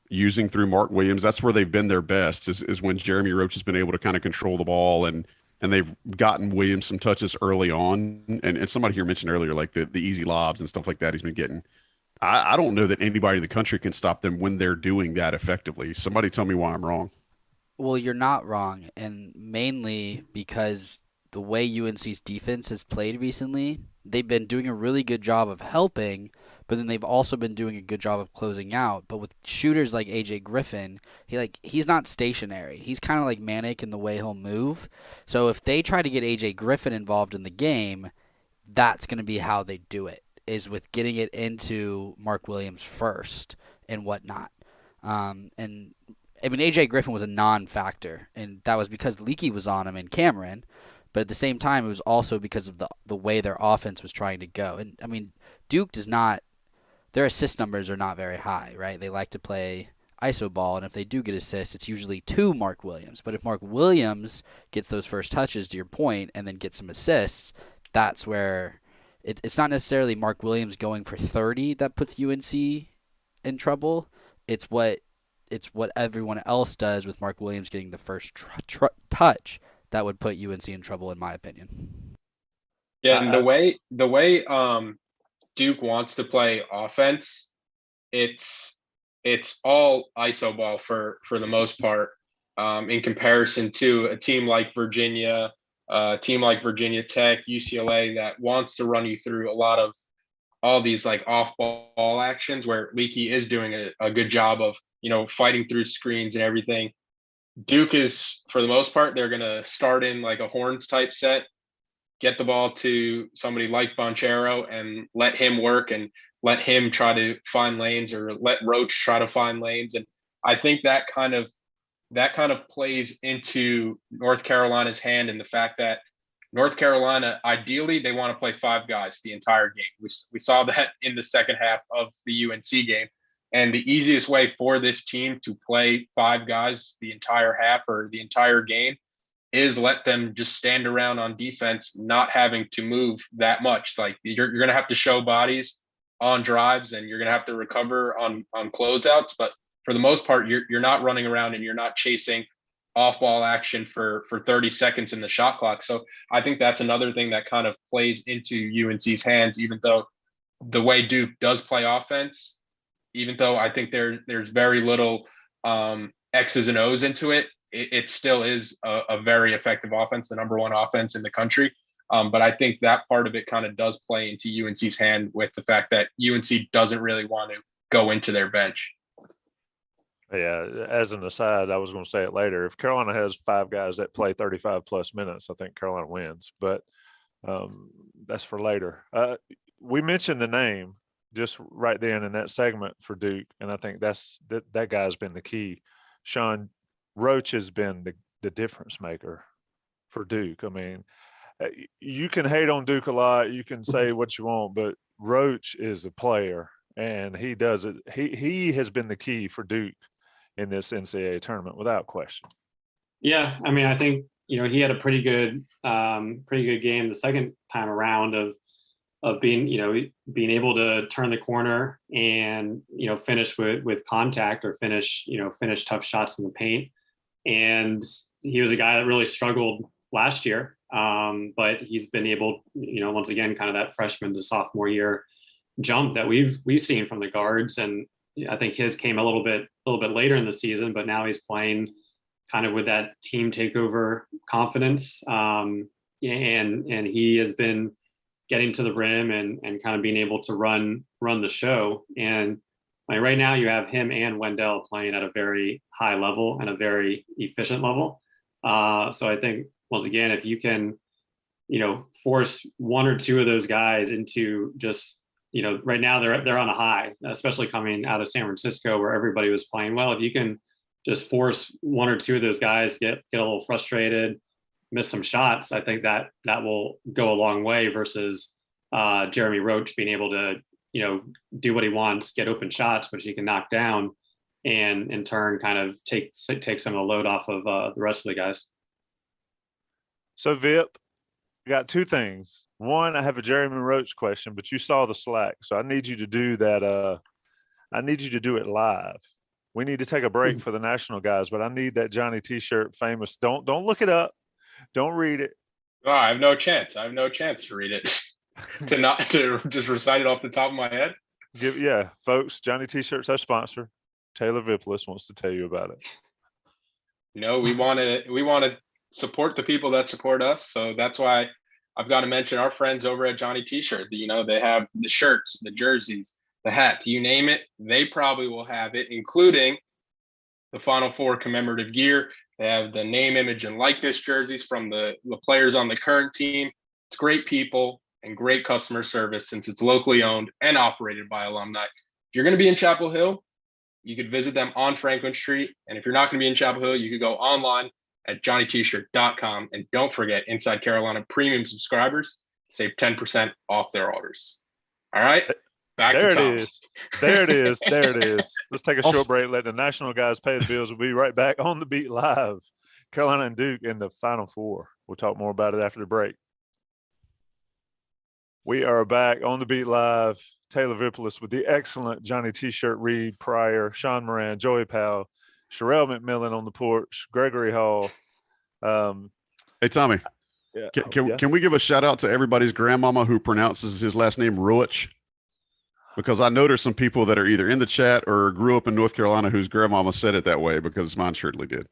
Speaker 6: using through Mark Williams, that's where they've been their best is when Jeremy Roach has been able to kind of control the ball and they've gotten Williams some touches early on. And somebody here mentioned earlier, like the easy lobs and stuff like that he's been getting. I don't know that anybody in the country can stop them when they're doing that effectively. Somebody tell me why I'm wrong.
Speaker 5: Well, you're not wrong, and mainly because the way UNC's defense has played recently, they've been doing a really good job of helping, but then they've also been doing a good job of closing out. But with shooters like AJ Griffin, he's not stationary. He's kind of like manic in the way he'll move. So if they try to get AJ Griffin involved in the game, that's going to be how they do it, is with getting it into Mark Williams first and whatnot. And I mean, AJ Griffin was a non-factor, and that was because Leaky was on him and Cameron. But at the same time, it was also because of the way their offense was trying to go. And, I mean, Duke does not – their assist numbers are not very high, right? They like to play iso ball, and if they do get assists, it's usually to Mark Williams. But if Mark Williams gets those first touches, to your point, and then gets some assists, that's where it's not necessarily Mark Williams going for 30 that puts UNC in trouble. It's what everyone else does with Mark Williams getting the first touch that would put UNC in trouble, in my opinion.
Speaker 2: Yeah, and the way Duke wants to play offense, it's all iso ball for the most part, in comparison to a team like Virginia, Tech, UCLA that wants to run you through a lot of all these like off ball actions where Leaky is doing a good job of fighting through screens and everything. Duke is, for the most part, they're going to start in like a horns type set, get the ball to somebody like Bonchero and let him work and let him try to find lanes, or let Roach try to find lanes. And I think that kind of plays into North Carolina's hand, in the fact that North Carolina, ideally, they want to play five guys the entire game. We saw that in the second half of the UNC game. And the easiest way for this team to play five guys the entire half or the entire game is let them just stand around on defense, not having to move that much. Like you're going to have to show bodies on drives, and you're going to have to recover on closeouts. But for the most part, you're not running around and you're not chasing off-ball action for 30 seconds in the shot clock. So I think that's another thing that kind of plays into UNC's hands, even though the way Duke does play offense, even though I think there's very little X's and O's into it, it still is a very effective offense, the number one offense in the country. But I think that part of it kind of does play into UNC's hand, with the fact that UNC doesn't really want to go into their bench.
Speaker 1: Yeah, as an aside, I was going to say it later. If Carolina has five guys that play 35 plus minutes, I think Carolina wins. But that's for later. We mentioned the name just right then in that segment for Duke, and I think that guy's been the key. Sean Roach has been the difference maker for Duke. I mean, you can hate on Duke a lot, you can say what you want, but Roach is a player, and he does it. He has been the key for Duke in this NCAA tournament without question.
Speaker 3: Yeah, I mean, I think he had a pretty good game the second time around of being able to turn the corner and finish with contact, or finish tough shots in the paint. And he was a guy that really struggled last year, but he's been able, once again, kind of that freshman to sophomore year jump that we've seen from the guards. And I think his came a little bit later in the season, but now he's playing kind of with that team takeover confidence. And he has been getting to the rim and kind of being able to run the show. And like right now you have him and Wendell playing at a very high level and a very efficient level. So I think once again, if you can, force one or two of those guys into just, right now they're on a high, especially coming out of San Francisco where everybody was playing well. If you can just force one or two of those guys get a little frustrated, miss some shots, I think that will go a long way versus Jeremy Roach being able to, do what he wants, get open shots, which he can knock down, and in turn kind of take some of the load off of the rest of the guys.
Speaker 1: So Vip, got two things. One, I have a Jeremy Roach question, but you saw the Slack, so I need you to do that. I need you to do it live. We need to take a break for the national guys, but I need that Johnny T-shirt famous. Don't look it up. Don't read it.
Speaker 2: Oh, I have no chance. I have no chance to read it. to just recite it off the top of my head.
Speaker 1: Folks, Johnny T-shirts our sponsor. Taylor Vippolis wants to tell you about it.
Speaker 2: We want to support the people that support us. So that's why I've got to mention our friends over at Johnny T-shirt. They have the shirts, the jerseys, the hats, you name it. They probably will have it, including the Final Four commemorative gear. They have the name, image, and likeness jerseys from the players on the current team. It's great people and great customer service since it's locally owned and operated by alumni. If you're going to be in Chapel Hill, you could visit them on Franklin Street. And if you're not going to be in Chapel Hill, you could go online at johnnytshirt.com. And don't forget, Inside Carolina premium subscribers save 10% off their orders. All right. Back
Speaker 1: there
Speaker 2: to Tom.
Speaker 1: it is. There it is. There it is. Let's take a short break. Let the national guys pay the bills. We'll be right back on the beat live. Carolina and Duke in the Final Four. We'll talk more about it after the break. We are back on the beat live. Taylor Vippolis with the excellent Johnny T-shirt read Pryor, Sean Moran, Joey Powell, Sherrell McMillan on the porch, Gregory Hall.
Speaker 6: Hey, Tommy.
Speaker 1: Yeah.
Speaker 6: Can we give a shout out to everybody's grandmama who pronounces his last name Roach? Because I know there's some people that are either in the chat or grew up in North Carolina whose grandmama said it that way, because mine certainly did.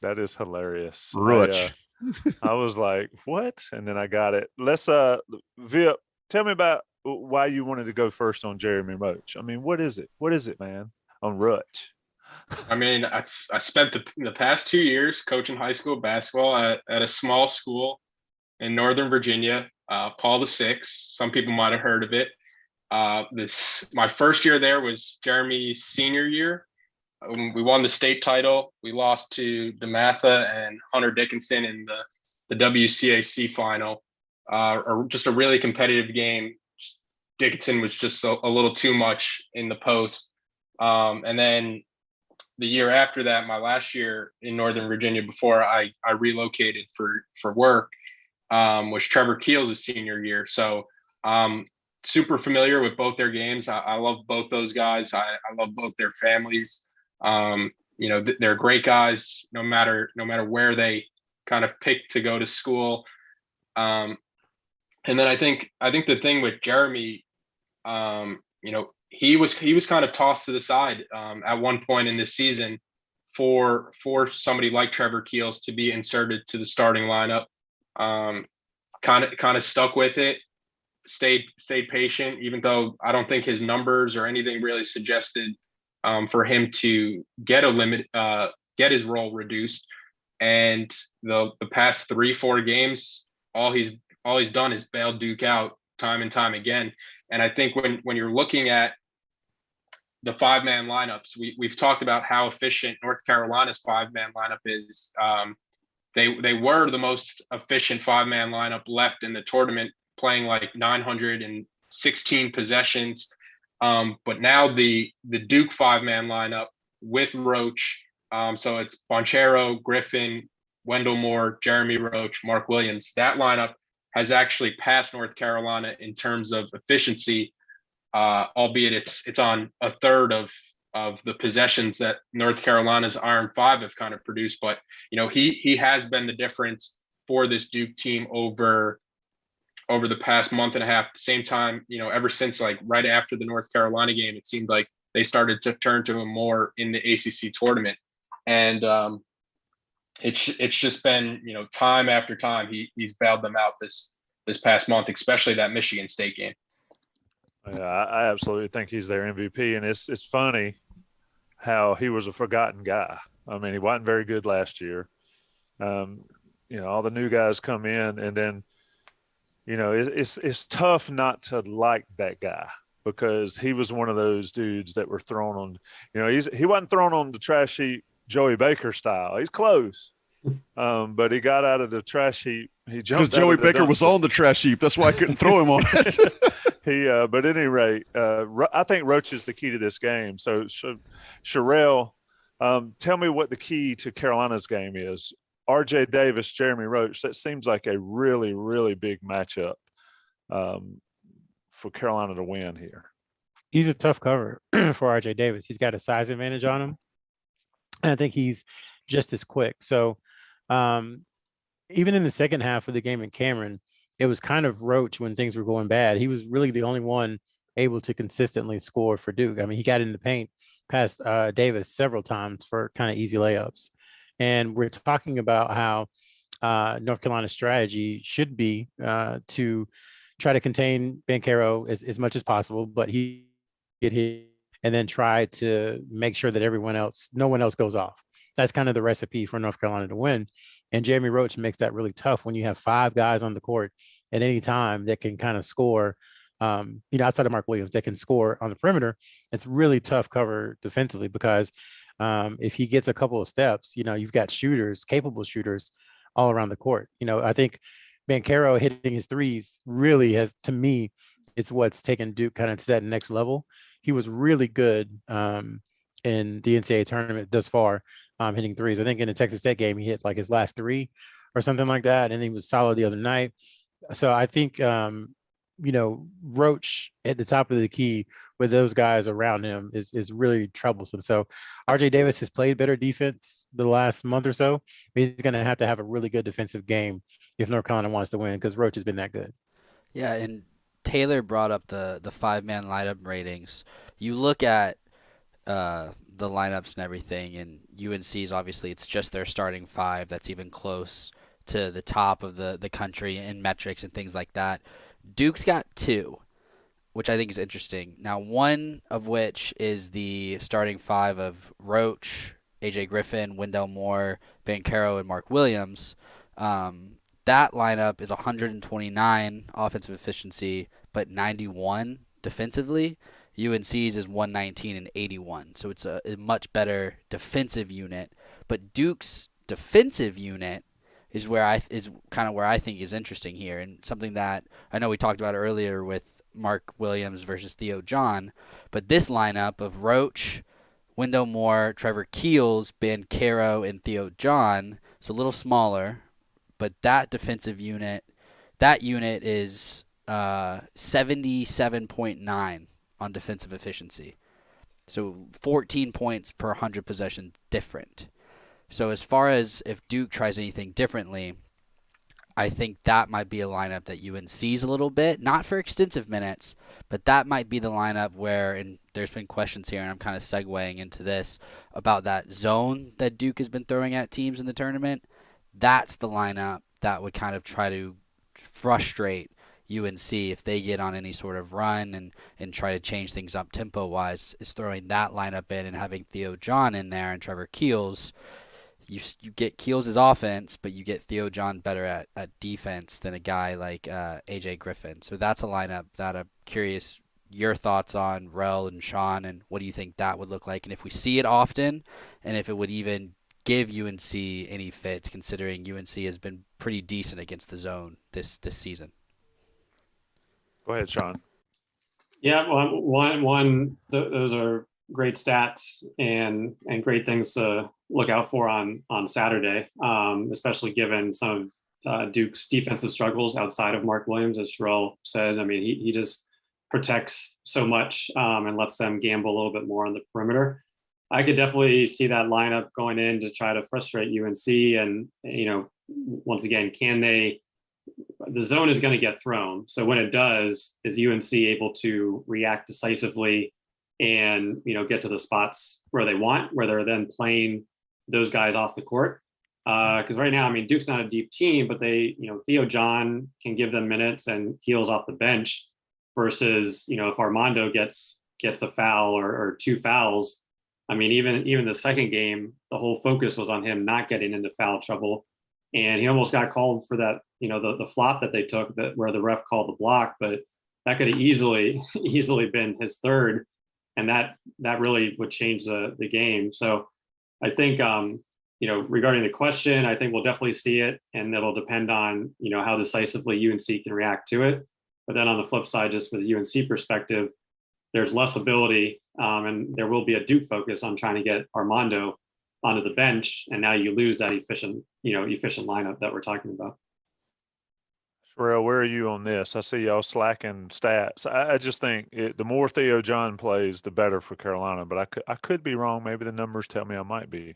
Speaker 1: That is hilarious.
Speaker 6: Roach.
Speaker 1: I was like, what? And then I got it. Let's Vip, tell me about why you wanted to go first on Jeremy Roach. I mean, what is it? What is it, man, on Roach?
Speaker 2: I mean, I spent the past 2 years coaching high school basketball at a small school in Northern Virginia, Paul VI. Some people might have heard of it. My first year there was Jeremy's senior year. We won the state title. We lost to DeMatha and Hunter Dickinson in the WCAC final. Or just a really competitive game. Dickinson was just a little too much in the post. And then the year after that, my last year in Northern Virginia before I relocated for work, was Trevor Keels' senior year. So super familiar with both their games. I love both those guys. I love both their families. They're great guys no matter where they kind of pick to go to school. And then I think the thing with Jeremy, he was kind of tossed to the side at one point in this season for somebody like Trevor Keels to be inserted to the starting lineup. Kind of stuck with it, stayed patient, even though I don't think his numbers or anything really suggested for him to get his role reduced. And the past 3-4 games, all he's done is bailed Duke out time and time again. And I think when you're looking at the 5-man lineups, we've talked about how efficient North Carolina's 5-man lineup is. They were the most efficient 5-man lineup left in the tournament, playing like 916 possessions. But now the Duke 5-man lineup with Roach, so it's Bonchero, Griffin, Wendell Moore, Jeremy Roach, Mark Williams. That lineup has actually passed North Carolina in terms of efficiency, albeit it's on a third of the possessions that North Carolina's Iron 5 have kind of produced. But, he has been the difference for this Duke team over the past month and a half. At the same time, ever since like right after the North Carolina game, it seemed like they started to turn to him more in the ACC tournament. And it's just been, time after time he's bailed them out this past month, especially that Michigan State game.
Speaker 1: Yeah, I absolutely think he's their MVP, and it's funny how he was a forgotten guy. I mean, he wasn't very good last year. All the new guys come in, and then, it's tough not to like that guy because he was one of those dudes that were thrown on. He wasn't thrown on the trash heap Joey Baker style. He's close, but he got out of the trash heap. He jumped
Speaker 6: because Joey Baker was on the trash heap. That's why I couldn't throw him on it.
Speaker 1: But at any rate, I think Roach is the key to this game. So Sherrell, tell me what the key to Carolina's game is. RJ Davis, Jeremy Roach, that seems like a really, really big matchup for Carolina to win here.
Speaker 4: He's a tough cover for RJ Davis. He's got a size advantage on him. And I think he's just as quick. So even in the second half of the game in Cameron, it was kind of Roach when things were going bad. He was really the only one able to consistently score for Duke. I mean, he got in the paint past Davis several times for kind of easy layups. And we're talking about how North Carolina's strategy should be to try to contain Banchero as much as possible, but he get hit and then try to make sure that no one else goes off. That's kind of the recipe for North Carolina to win. And Jeremy Roach makes that really tough when you have 5 guys on the court at any time that can kind of score, outside of Mark Williams, that can score on the perimeter. It's really tough cover defensively because if he gets a couple of steps, you've got capable shooters all around the court. I think Banchero hitting his threes really has, to me, it's what's taken Duke kind of to that next level. He was really good in the NCAA tournament thus far, hitting threes. I think in the Texas Tech game, he hit like his last 3 or something like that. And he was solid the other night. So I think, Roach at the top of the key with those guys around him is really troublesome. So RJ Davis has played better defense the last month or so. He's going to have a really good defensive game if North Carolina wants to win because Roach has been that good.
Speaker 5: Yeah, and Taylor brought up the 5-man lineup ratings. You look at the lineups and everything, and UNC's obviously it's just their starting 5 that's even close to the top of the country in metrics and things like that. Duke's got 2, which I think is interesting. Now, one of which is the starting 5 of Roach, AJ Griffin, Wendell Moore, Banchero, and Mark Williams. That lineup is 129 offensive efficiency, but 91 defensively. UNC's is 119 and 81. So it's a much better defensive unit. But Duke's defensive unit is kind of where I think is interesting here, and something that I know we talked about earlier with Mark Williams versus Theo John. But this lineup of Roach, Wendell Moore, Trevor Keels, Banchero, and Theo John, so a little smaller, but that defensive unit, is 77.9 on defensive efficiency. So 14 points per 100 possession different. So as far as if Duke tries anything differently, I think that might be a lineup that UNC's a little bit, not for extensive minutes, but that might be the lineup where, and there's been questions here, and I'm kind of segueing into this, about that zone that Duke has been throwing at teams in the tournament. That's the lineup that would kind of try to frustrate UNC if they get on any sort of run and try to change things up tempo-wise, is throwing that lineup in and having Theo John in there and Trevor Keels. You get Keels' offense, but you get Theo John better at defense than a guy like AJ Griffin. So that's a lineup that I'm curious your thoughts on, Rel and Sean, and what do you think that would look like? And if we see it often, and if it would even give UNC any fits, considering UNC has been pretty decent against the zone this season.
Speaker 1: Go ahead, Sean.
Speaker 3: Yeah, those are great stats and great things to look out for on Saturday, especially given some of Duke's defensive struggles outside of Mark Williams, as Sherrell said. I mean, he just protects so much and lets them gamble a little bit more on the perimeter. I could definitely see that lineup going in to try to frustrate UNC. And, once again, the zone is going to get thrown. So when it does, is UNC able to react decisively and, get to the spots where they want, where they're then playing those guys off the court. Because right now, Duke's not a deep team, but they, Theo John can give them minutes and heals off the bench versus, if Armando gets a foul or two fouls. Even the second game, the whole focus was on him not getting into foul trouble. And he almost got called for that, the flop that they took where the ref called the block, but that could have easily been his third. And that really would change the game. So I think, regarding the question, I think we'll definitely see it, and it'll depend on, how decisively UNC can react to it. But then on the flip side, just for the UNC perspective, there's less ability, and there will be a Duke focus on trying to get Armando onto the bench. And now you lose that efficient lineup that we're talking about.
Speaker 1: Sherrell, where are you on this? I see y'all slacking stats. I just think the more Theo John plays, the better for Carolina. But I could be wrong. Maybe the numbers tell me I might be.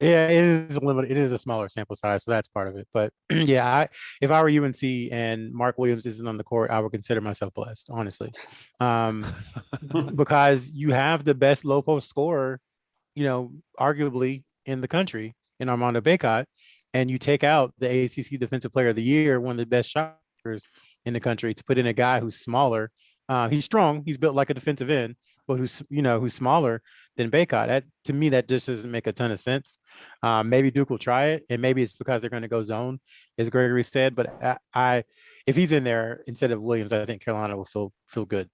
Speaker 4: Yeah, it is limited. It is a smaller sample size, so that's part of it. But yeah, if I were UNC and Mark Williams isn't on the court, I would consider myself blessed, honestly, because you have the best low post scorer, arguably in the country, in Armando Bacot, and you take out the ACC Defensive Player of the Year, one of the best shooters in the country, to put in a guy who's smaller. He's strong. He's built like a defensive end, but who's smaller than Bacot. To me, that just doesn't make a ton of sense. Maybe Duke will try it, and maybe it's because they're going to go zone, as Gregory said. But if he's in there instead of Williams, I think Carolina will feel good.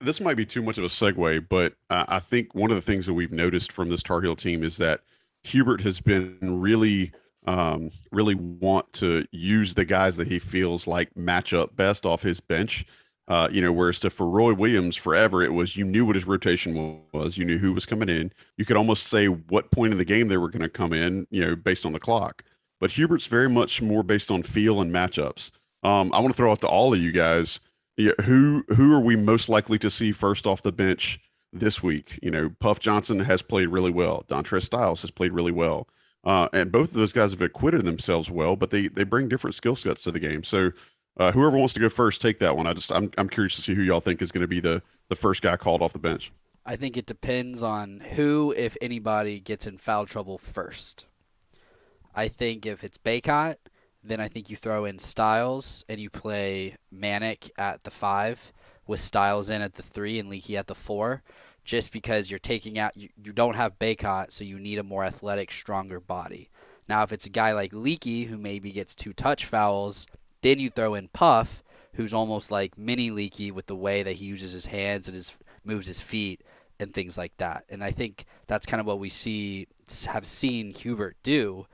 Speaker 6: This might be too much of a segue, but I think one of the things that we've noticed from this Tar Heel team is that Hubert has been really want to use the guys that he feels like match up best off his bench. Whereas for Roy Williams forever, it was, you knew what his rotation was, you knew who was coming in. You could almost say what point in the game they were going to come in, based on the clock. But Hubert's very much more based on feel and matchups. I want to throw out to all of you guys, who are we most likely to see first off the bench this week? Puff Johnson has played really well. Dontrez Styles has played really well. And both of those guys have acquitted themselves well, but they bring different skill sets to the game. So whoever wants to go first, take that one. I'm curious to see who y'all think is going to be the first guy called off the bench.
Speaker 5: I think it depends on who, if anybody, gets in foul trouble first. I think if it's Bacot, then I think you throw in Styles and you play Manic at the 5 with Styles in at the 3 and Leaky at the 4, just because you're taking out, you don't have Bacot, so you need a more athletic, stronger body. Now, if it's a guy like Leaky who maybe gets 2 touch fouls, then you throw in Puff, who's almost like mini Leaky with the way that he uses his hands and moves his feet and things like that. And I think that's kind of what we have seen Hubert do,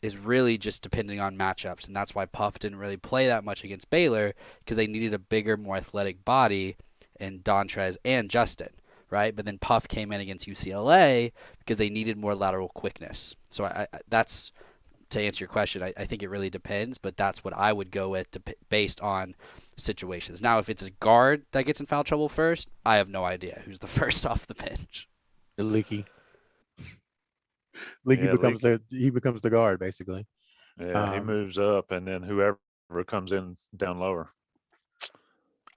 Speaker 5: is really just depending on matchups. And that's why Puff didn't really play that much against Baylor, because they needed a bigger, more athletic body in Dontrez and Justin, right? But then Puff came in against UCLA because they needed more lateral quickness. So that's, to answer your question, I think it really depends, but that's what I would go with based on situations. Now, if it's a guard that gets in foul trouble first, I have no idea who's the first off the bench.
Speaker 4: Leaky becomes the guard, basically.
Speaker 1: Yeah, he moves up, and then whoever comes in down lower.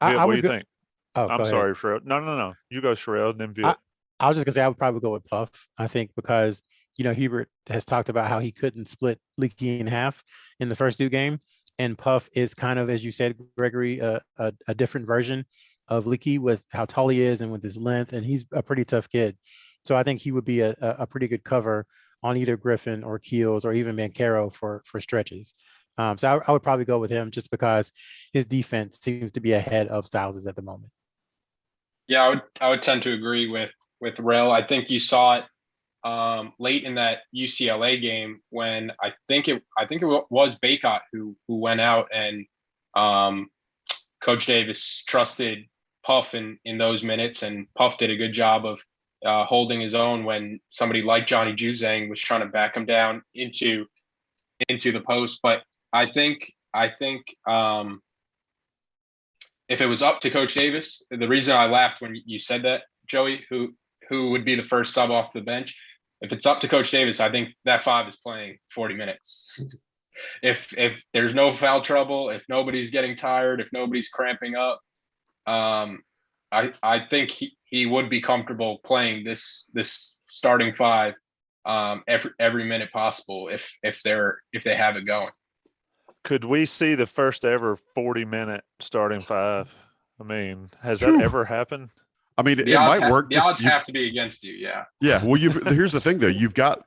Speaker 4: I
Speaker 1: what do you think?
Speaker 4: Oh,
Speaker 1: I'm sorry, Sherrell. No. You go, Sherrell, and then Viet.
Speaker 4: I was just gonna say I would probably go with Puff. I think because Hubert has talked about how he couldn't split Leaky in half in the first Duke game, and Puff is kind of, as you said, Gregory, a different version of Leaky with how tall he is and with his length, and he's a pretty tough kid. So I think he would be a pretty good cover on either Griffin or Keels or even Banchero for stretches. So I would probably go with him just because his defense seems to be ahead of Styles' at the moment.
Speaker 2: Yeah, I would tend to agree with Rel. I think you saw it late in that UCLA game when I think it was Bacot who went out, and Coach Davis trusted Puff in those minutes, and Puff did a good job of holding his own when somebody like Johnny Juzang was trying to back him down into the post. But I think if it was up to Coach Davis, the reason I laughed when you said that, Joey, who would be the first sub off the bench, if it's up to Coach Davis, I think that 5 is playing 40 minutes. If there's no foul trouble, if nobody's getting tired, if nobody's cramping up, I think he would be comfortable playing this starting five every minute possible if they have it going.
Speaker 1: Could we see the first ever 40-minute starting five? I mean, has that ever happened?
Speaker 6: I mean, it might work.
Speaker 2: The odds have to be against you. Yeah.
Speaker 6: Yeah. Well, here's the thing though. You've got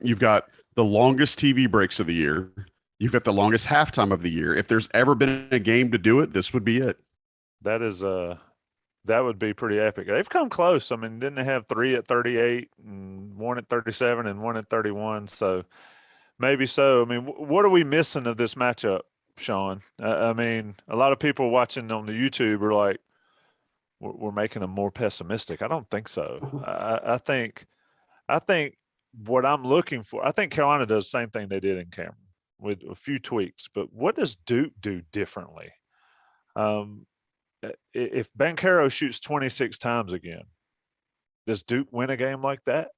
Speaker 6: the longest TV breaks of the year. You've got the longest halftime of the year. If there's ever been a game to do it, this would be it.
Speaker 1: That would be pretty epic. They've come close. I mean, didn't they have 3 at 38 and 1 at 37 and 1 at 31? So maybe so. I mean, what are we missing of this matchup, Sean? I mean, a lot of people watching on the YouTube are like, we're making them more pessimistic. I don't think so. I think what I'm looking for, I think Carolina does the same thing they did in Cameron with a few tweaks. But what does Duke do differently? If Banchero shoots 26 times again, does Duke win a game like that?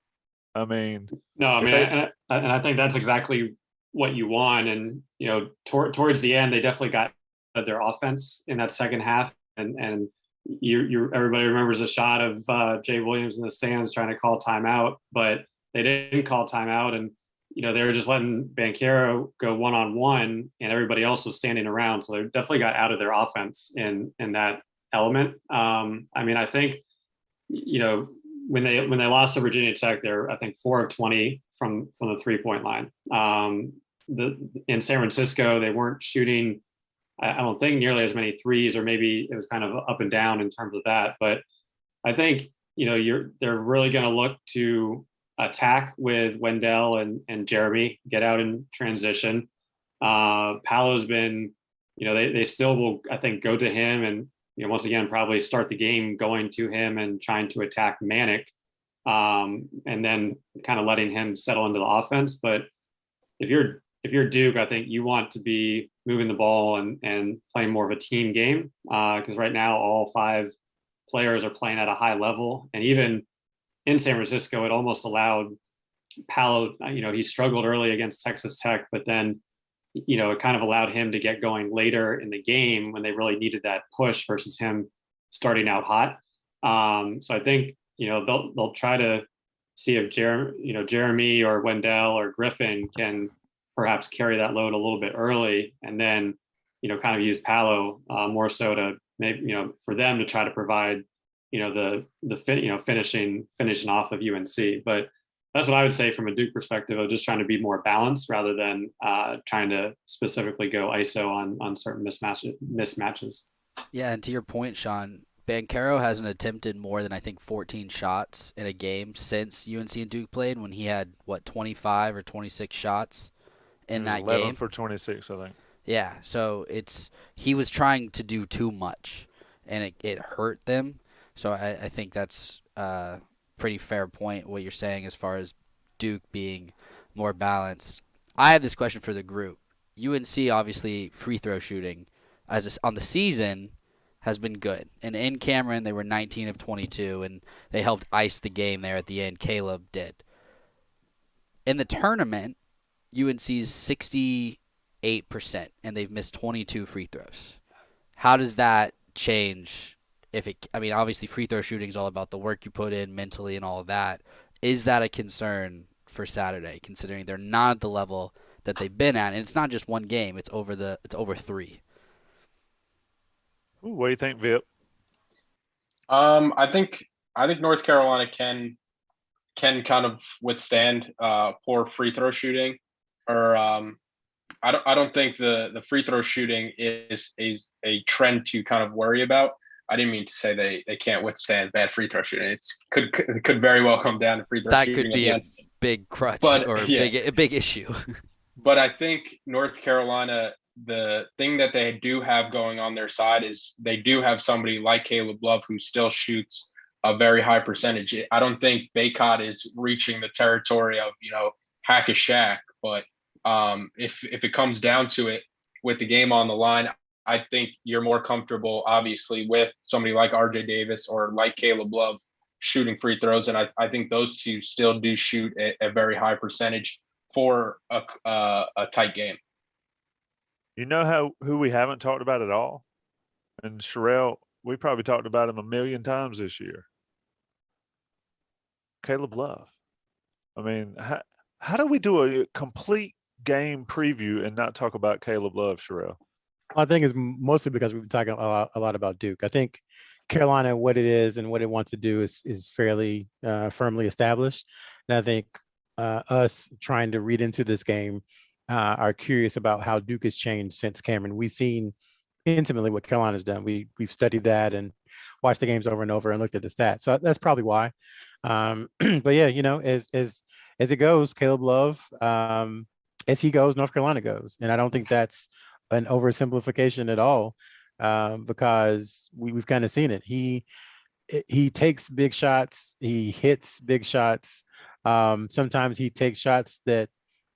Speaker 1: I mean,
Speaker 3: no, I mean, and I think that's exactly what you want. And, you know, towards the end, they definitely got their offense in that second half. And everybody remembers a shot of Jay Williams in the stands trying to call timeout, but they didn't call timeout. And, you know, they were just letting Banchero go one-on-one and everybody else was standing around. So they definitely got out of their offense in that element. I mean, I think, you know, when they lost to Virginia Tech, they're, I think, 4 of 20 from the 3-point line. In San Francisco, they weren't shooting, I don't think, nearly as many threes, or maybe it was kind of up and down in terms of that. But I think, you know, they're really going to look to attack with Wendell and Jeremy, get out in transition. Paolo's been, you know, they still will, I think, go to him and, you know, once again, probably start the game going to him and trying to attack Manic, and then kind of letting him settle into the offense. But if you're Duke, I think you want to be moving the ball and playing more of a team game, because right now all 5 players are playing at a high level. And even in San Francisco, it almost allowed Paolo, you know, he struggled early against Texas Tech, but then, you know, it kind of allowed him to get going later in the game when they really needed that push versus him starting out hot. So I think, you know, they'll try to see if Jeremy or Wendell or Griffin can perhaps carry that load a little bit early, and then, you know, kind of use Paolo more so to maybe, you know, for them to try to provide, you know, finishing off of UNC. But that's what I would say from a Duke perspective of just trying to be more balanced rather than trying to specifically go ISO on certain mismatches.
Speaker 5: Yeah, and to your point, Sean, Banchero hasn't attempted more than, I think, 14 shots in a game since UNC and Duke played, when he had, 25 or 26 shots in that
Speaker 1: 11
Speaker 5: game.
Speaker 1: for 26, I think.
Speaker 5: Yeah, so he was trying to do too much, and it hurt them. So I think that's a pretty fair point, what you're saying, as far as Duke being more balanced. I have this question for the group. UNC, obviously, free throw shooting on the season has been good. And in Cameron, they were 19 of 22, and they helped ice the game there at the end. Caleb did. In the tournament, UNC's 68%, and they've missed 22 free throws. How does that change? Obviously free throw shooting is all about the work you put in mentally and all of that. Is that a concern for Saturday, considering they're not at the level that they've been at? And it's not just one game; it's over 3.
Speaker 1: Ooh, what do you think, Vip?
Speaker 2: I think North Carolina can kind of withstand poor free throw shooting, or I don't think the free throw shooting is a trend to kind of worry about. I didn't mean to say they can't withstand bad free throw shooting. It could very well come down to free throw shooting.
Speaker 5: That could be
Speaker 2: again.
Speaker 5: a big crutch, or
Speaker 2: yeah.
Speaker 5: a big issue.
Speaker 2: But I think North Carolina, the thing that they do have going on their side is they do have somebody like Caleb Love who still shoots a very high percentage. I don't think Baycott is reaching the territory of, you know, hack a Shaq, but if it comes down to it, with the game on the line, I think you're more comfortable, obviously, with somebody like RJ Davis or like Caleb Love shooting free throws. And I think those two still do shoot a very high percentage for a tight game.
Speaker 1: You know who we haven't talked about at all? And Sherrell, we probably talked about him a million times this year. Caleb Love. I mean, how do we do a complete game preview and not talk about Caleb Love, Sherrell?
Speaker 4: I think it's mostly because we've been talking a lot about Duke. I think Carolina, what it is and what it wants to do is fairly firmly established. And I think us trying to read into this game are curious about how Duke has changed since Cameron. We've seen intimately what Carolina's done. We've studied that and watched the games over and over and looked at the stats. So that's probably why. But yeah, you know, as it goes, Caleb Love, as he goes, North Carolina goes. And I don't think that's an oversimplification at all, because we've kind of seen it. He takes big shots. He hits big shots. Sometimes he takes shots that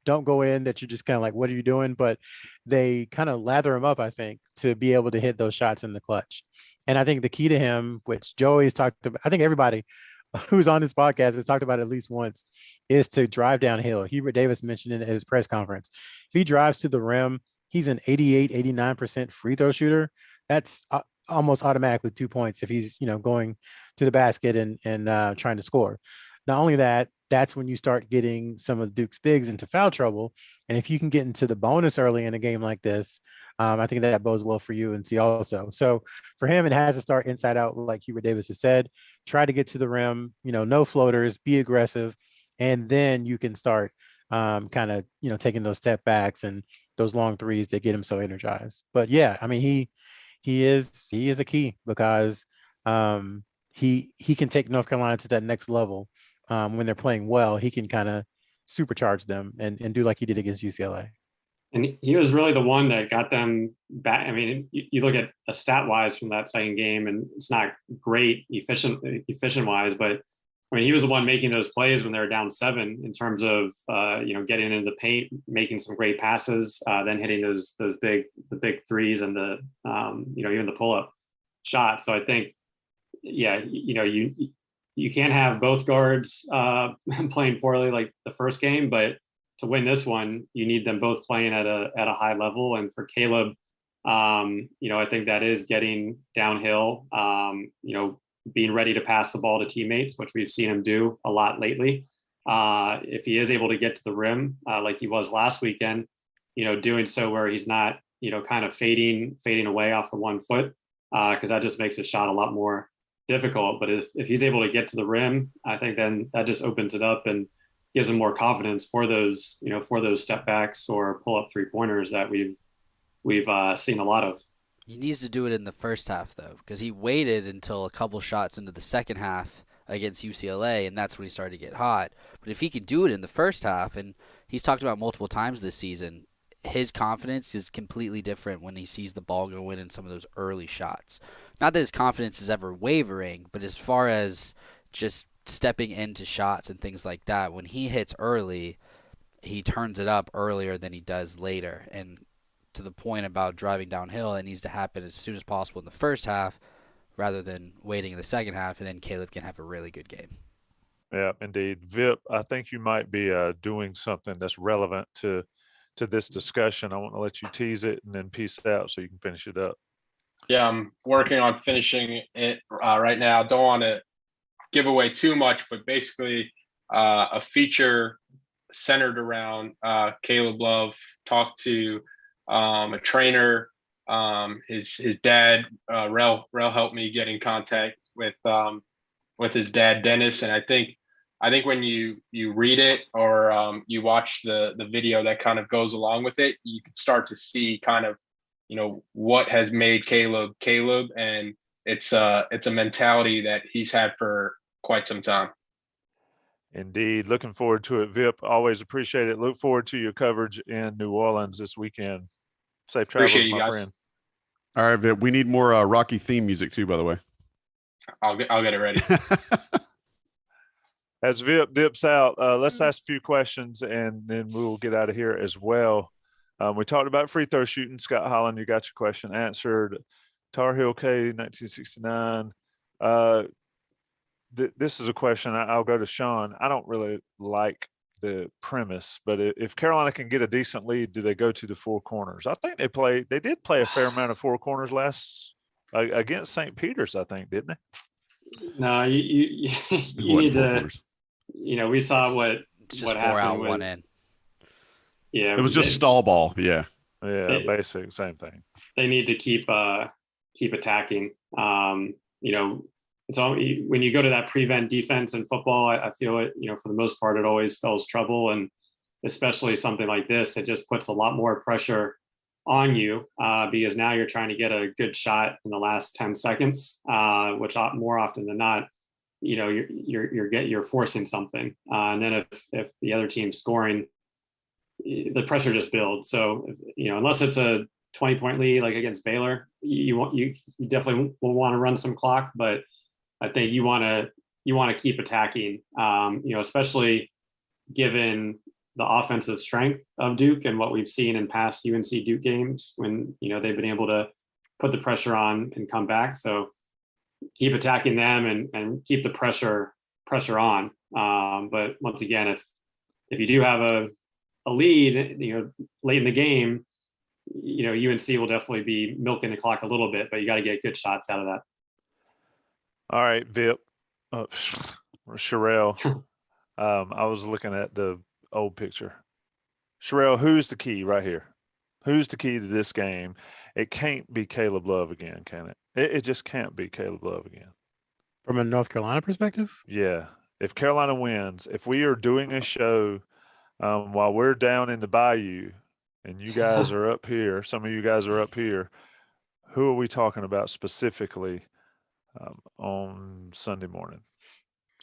Speaker 4: don't go in, that you're just kind of like, what are you doing? But they kind of lather him up, I think, to be able to hit those shots in the clutch. And I think the key to him, which Joey's talked about, I think everybody who's on this podcast has talked about at least once, is to drive downhill. Hubert Davis mentioned it at his press conference. If he drives to the rim, he's an 88, 89% free throw shooter. That's almost automatically 2 points if he's, you know, going to the basket and trying to score. Not only that, that's when you start getting some of Duke's bigs into foul trouble. And if you can get into the bonus early in a game like this, I think that bodes well for UNC also. So for him, it has to start inside out, like Hubert Davis has said. Try to get to the rim, you know, no floaters, be aggressive, and then you can start kind of, you know, taking those step backs and those long threes that get him so energized. But yeah, I mean, he is a key, because he can take North Carolina to that next level. When they're playing well, he can kind of supercharge them and do like he did against UCLA.
Speaker 3: And he was really the one that got them back. I mean, you look at a stat wise from that second game, and it's not great efficient wise, but I mean, he was the one making those plays when they were down 7 in terms of, you know, getting into the paint, making some great passes, then hitting the big threes and the, you know, even the pull up shots. So I think, yeah, you know, you can't have both guards playing poorly like the first game, but to win this one, you need them both playing at a high level. And for Caleb, you know, I think that is getting downhill, you know, being ready to pass the ball to teammates, which we've seen him do a lot lately. If he is able to get to the rim, like he was last weekend, you know, doing so where he's not, you know, kind of fading away off the 1 foot, because that just makes his shot a lot more difficult. But if he's able to get to the rim, I think then that just opens it up and gives him more confidence for those, you know, for those step backs or pull up 3-pointers that we've seen a lot of.
Speaker 5: He needs to do it in the first half, though, because he waited until a couple shots into the second half against UCLA, and that's when he started to get hot. But if he can do it in the first half, and he's talked about multiple times this season, his confidence is completely different when he sees the ball go in some of those early shots. Not that his confidence is ever wavering, but as far as just stepping into shots and things like that, when he hits early, he turns it up earlier than he does later. And to the point about driving downhill, it needs to happen as soon as possible in the first half rather than waiting in the second half, and then Caleb can have a really good game.
Speaker 1: Yeah, indeed. Vip, I think you might be doing something that's relevant to this discussion. I want to let you tease it and then peace out so you can finish it up.
Speaker 2: Yeah, I'm working on finishing it right now. Don't want to give away too much, but basically a feature centered around Caleb Love. Talked to a trainer. His dad, Rel helped me get in contact with his dad, Dennis. And I think when you read it or you watch the video that kind of goes along with it, you can start to see kind of, you know, what has made Caleb, and it's a mentality that he's had for quite some time.
Speaker 1: Indeed. Looking forward to it, Vip. Always appreciate it. Look forward to your coverage in New Orleans this weekend. Safe travels,
Speaker 2: Appreciate you
Speaker 1: my
Speaker 2: guys.
Speaker 1: friend.
Speaker 6: All right, Vip. We need more Rocky theme music too, by the way.
Speaker 2: I'll get it ready.
Speaker 1: As Vip dips out, let's ask a few questions and then we'll get out of here as well. We talked about free throw shooting. Scott Holland, you got your question answered. Tar Heel K, 1969. This is a question. I'll go to Sean. I don't really like the premise, but if Carolina can get a decent lead, do they go to the four corners? I think they did play a fair amount of four corners last against St. Peter's, I think, didn't
Speaker 3: No, you
Speaker 6: It
Speaker 3: you
Speaker 6: wasn't
Speaker 3: need
Speaker 6: four
Speaker 3: to.
Speaker 6: quarters.
Speaker 3: We saw
Speaker 5: It's just
Speaker 3: what
Speaker 5: 4
Speaker 3: happened
Speaker 5: out,
Speaker 3: with,
Speaker 5: 1 in.
Speaker 3: Yeah,
Speaker 6: It was just stall ball. Yeah.
Speaker 1: they? Yeah, basic, same thing.
Speaker 3: They need to keep attacking. So when you go to that prevent defense in football, I feel it. For the most part, it always spells trouble, and especially something like this, it just puts a lot more pressure on you because now you're trying to get a good shot in the last 10 seconds, which more often than not, you're forcing something, and then if the other team's scoring, the pressure just builds. So unless it's a 20-point lead like against Baylor, you definitely will want to run some clock, but I think you want to keep attacking, especially given the offensive strength of Duke and what we've seen in past UNC Duke games when they've been able to put the pressure on and come back. So keep attacking them and keep the pressure on. But once again, if you do have a lead, late in the game, UNC will definitely be milking the clock a little bit, but you got to get good shots out of that.
Speaker 1: All right, Vip, Sherrell. I was looking at the old picture. Sherrell, who's the key right here? Who's the key to this game? It can't be Caleb Love again, can it? It just can't be Caleb Love again.
Speaker 4: From a North Carolina perspective?
Speaker 1: Yeah. If Carolina wins, if we are doing a show while we're down in the bayou and you guys are up here, some of you guys are up here, who are we talking about specifically on Sunday morning?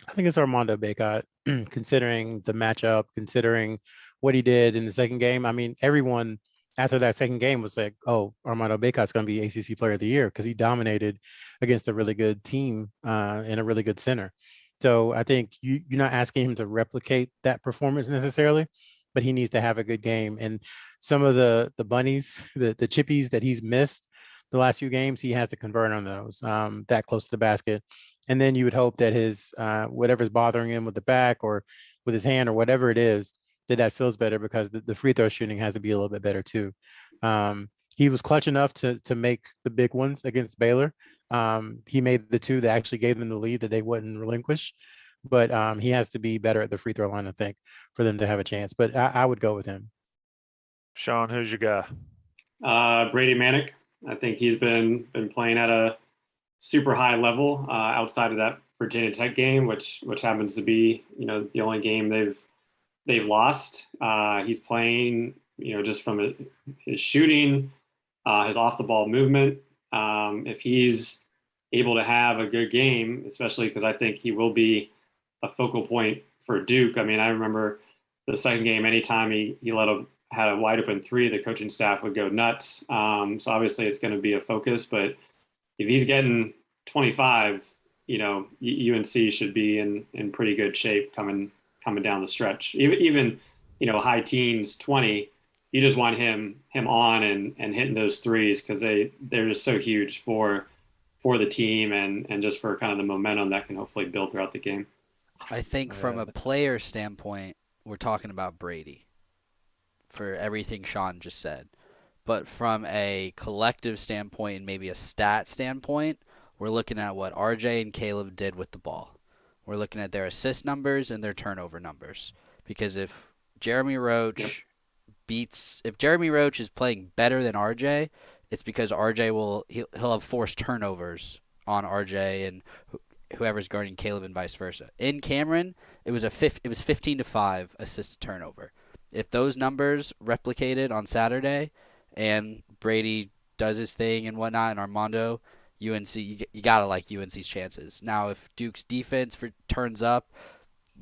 Speaker 4: I think it's Armando Bacot, considering the matchup, considering what he did in the second game. I mean, everyone after that second game was like, oh, Armando Bacot's going to be ACC Player of the Year because he dominated against a really good team and a really good center. So I think you're not asking him to replicate that performance necessarily, but he needs to have a good game. And some of the bunnies, the chippies that he's missed the last few games, he has to convert on those that close to the basket. And then you would hope that his whatever's bothering him with the back or with his hand or whatever it is, that feels better because the free throw shooting has to be a little bit better too. He was clutch enough to make the big ones against Baylor. He made the two that actually gave them the lead that they wouldn't relinquish. But he has to be better at the free throw line, I think, for them to have a chance. But I would go with him.
Speaker 1: Sean, who's your guy?
Speaker 3: Brady Manick. I think he's been playing at a super high level outside of that Virginia Tech game, which happens to be the only game they've lost. He's playing just from his shooting, his off the ball movement. If he's able to have a good game, especially because I think he will be a focal point for Duke. I mean, I remember the second game, anytime he had a wide open three, the coaching staff would go nuts. So obviously it's going to be a focus, but if he's getting 25, UNC should be in pretty good shape coming down the stretch. Even high teens, 20, you just want him on and hitting those threes because they're just so huge for the team and just for kind of the momentum that can hopefully build throughout the game.
Speaker 5: I think from a player standpoint, we're talking about Brady for everything Sean just said. But from a collective standpoint and maybe a stat standpoint, we're looking at what RJ and Caleb did with the ball. We're looking at their assist numbers and their turnover numbers. Because if Jeremy Roach is playing better than RJ, it's because RJ he'll have forced turnovers on RJ and whoever's guarding Caleb and vice versa. In Cameron, it was 15-5 assist to turnover. If those numbers replicated on Saturday and Brady does his thing and whatnot and Armando, UNC, you got to like UNC's chances. Now, if Duke's defense turns up,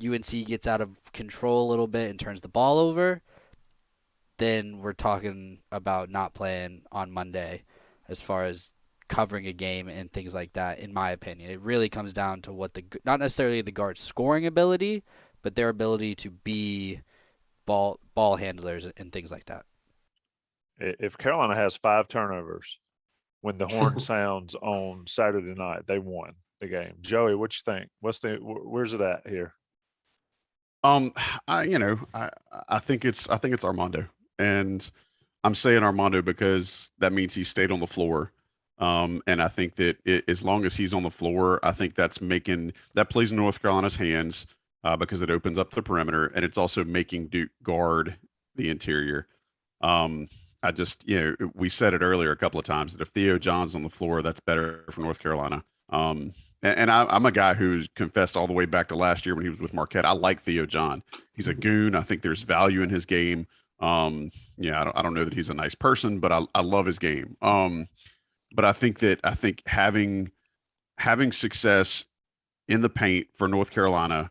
Speaker 5: UNC gets out of control a little bit and turns the ball over, then we're talking about not playing on Monday as far as covering a game and things like that, in my opinion. It really comes down to what not necessarily the guard's scoring ability, but their ability to be ball handlers and things like that.
Speaker 1: If Carolina has 5 turnovers when the horn sounds on Saturday night, they won the game. Joey, what you think? Where's it at here?
Speaker 6: I think it's Armando, and I'm saying Armando because that means he stayed on the floor And I think that as long as he's on the floor, I think that plays in North Carolina's hands because it opens up the perimeter, and it's also making Duke guard the interior. I just, we said it earlier a couple of times that if Theo John's on the floor, that's better for North Carolina. And I'm a guy who's confessed all the way back to last year when he was with Marquette. I like Theo John. He's a goon. I think there's value in his game. I don't know that he's a nice person, but I love his game. But I think having success in the paint for North Carolina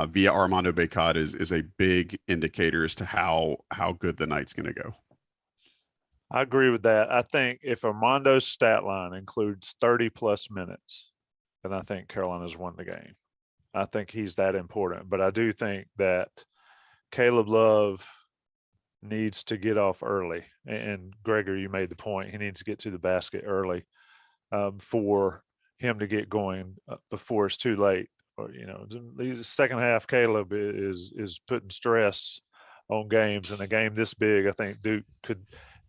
Speaker 6: via Armando Bacot is a big indicator as to how good the night's going to go.
Speaker 1: I agree with that. I think if Armando's stat line includes 30 plus minutes, then I think Carolina's won the game. I think he's that important. But I do think that Caleb Love needs to get off early. And Gregory, you made the point. He needs to get to the basket early for him to get going before it's too late. Or, the second half, Caleb is putting stress on games. In a game this big, I think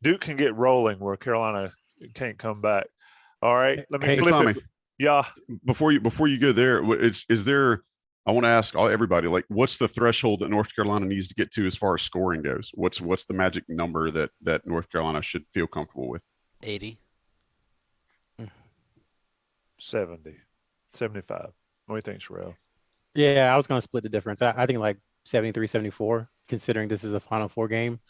Speaker 1: Duke can get rolling where Carolina can't come back. All right, let me flip
Speaker 6: Tommy,
Speaker 1: it. Yeah.
Speaker 6: Before you go there, is there? I want to ask everybody, like, what's the threshold that North Carolina needs to get to as far as scoring goes? What's the magic number that North Carolina should feel comfortable with?
Speaker 5: 80.
Speaker 1: 70, 75. What do you think, Sherrell?
Speaker 4: Yeah, I was going to split the difference. I think like 73, 74, considering this is a Final Four game.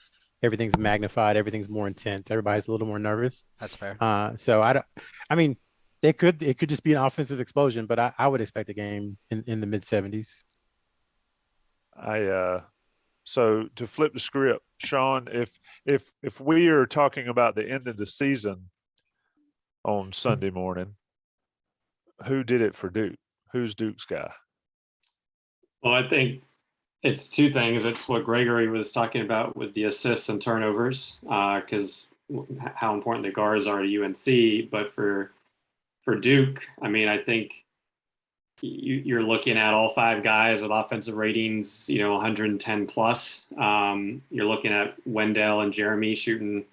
Speaker 4: Everything's magnified. Everything's more intense. Everybody's a little more nervous.
Speaker 5: That's fair.
Speaker 4: So it could just be an offensive explosion, but I would expect a game in the mid 70s.
Speaker 1: So to flip the script, Sean, if we are talking about the end of the season on Sunday morning, who did it for Duke? Who's Duke's guy?
Speaker 3: Well, I think it's two things. It's what Gregory was talking about with the assists and turnovers, because how important the guards are to UNC. But for Duke, I think you're looking at all five guys with offensive ratings, 110 plus. You're looking at Wendell and Jeremy shooting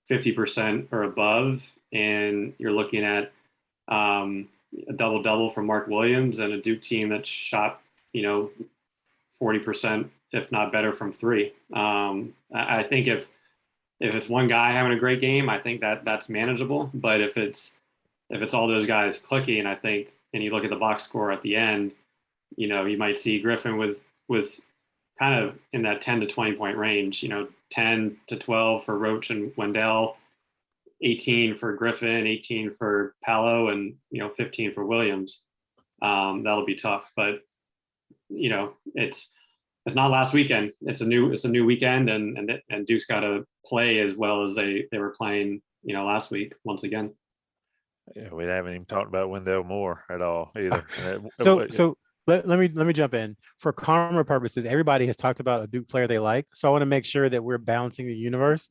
Speaker 3: 50% or above, and you're looking at a double-double from Mark Williams and a Duke team that shot, 40%, if not better, from three. I think if it's one guy having a great game, I think that's manageable. But if it's all those guys clicking, I think, and you look at the box score at the end, you might see Griffin with kind of in that 10 to 20 point range, 10 to 12 for Roach and Wendell, 18 for Griffin, 18 for Paolo, and 15 for Williams. That'll be tough, but it's not last weekend. It's a new weekend, and Duke's got to play as well as they were playing last week once again.
Speaker 1: Yeah, we haven't even talked about Wendell Moore at all either.
Speaker 4: So let me jump in. For karma purposes, everybody has talked about a Duke player they like, so I want to make sure that we're balancing the universe.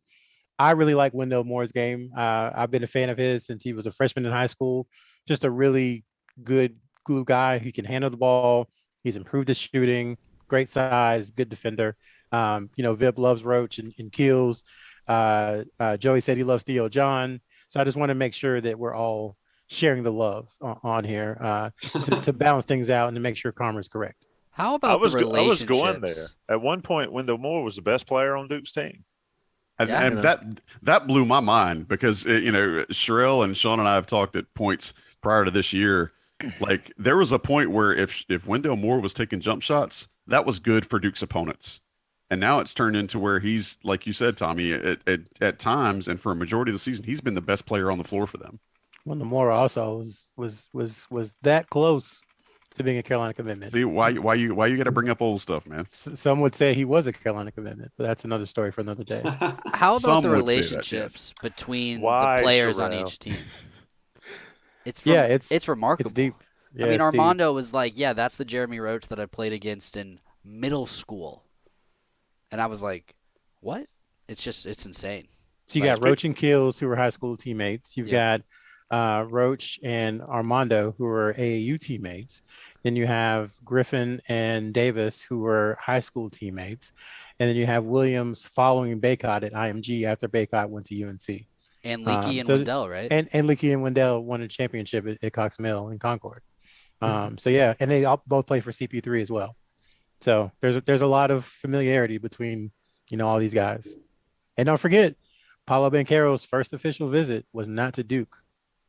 Speaker 4: I really like Wendell Moore's game. I've been a fan of his since he was a freshman in high school. Just a really good glue guy. He can handle the ball. He's improved his shooting. Great size, good defender. Vip loves Roach and Keels. Joey said he loves Theo John. So I just want to make sure that we're all sharing the love on here to balance things out and to make sure karma's correct.
Speaker 5: How about the relationships?
Speaker 1: I was going there. At one point, Wendell Moore was the best player on Duke's team.
Speaker 6: And that blew my mind because, Sherrell and Sean and I have talked at points prior to this year. Like, there was a point where if Wendell Moore was taking jump shots, that was good for Duke's opponents. And now it's turned into where he's, like you said, Tommy, at times and for a majority of the season, he's been the best player on the floor for them.
Speaker 4: Wendell Moore also was that close to being a Carolina commitment.
Speaker 6: See, why you got to bring up old stuff, man?
Speaker 4: Some would say he was a Carolina commitment, but that's another story for another day.
Speaker 5: How about the relationships between the players on each team? It's remarkable.
Speaker 4: It's deep. Yeah,
Speaker 5: Armando was like, yeah, that's the Jeremy Roach that I played against in middle school. And I was like, what? It's insane.
Speaker 4: So you got Roach and Keels, who were high school teammates. You've got Roach and Armando, who were AAU teammates. Then you have Griffin and Davis, who were high school teammates. And then you have Williams following Bacot at IMG after Bacot went to UNC.
Speaker 5: And Leakey and
Speaker 4: So-
Speaker 5: Wendell, right?
Speaker 4: And Leakey and Wendell won a championship at Cox Mill in Concord. So yeah, and they all both play for CP3 as well. So there's a lot of familiarity between all these guys. And don't forget, Paulo Banchero's first official visit was not to Duke;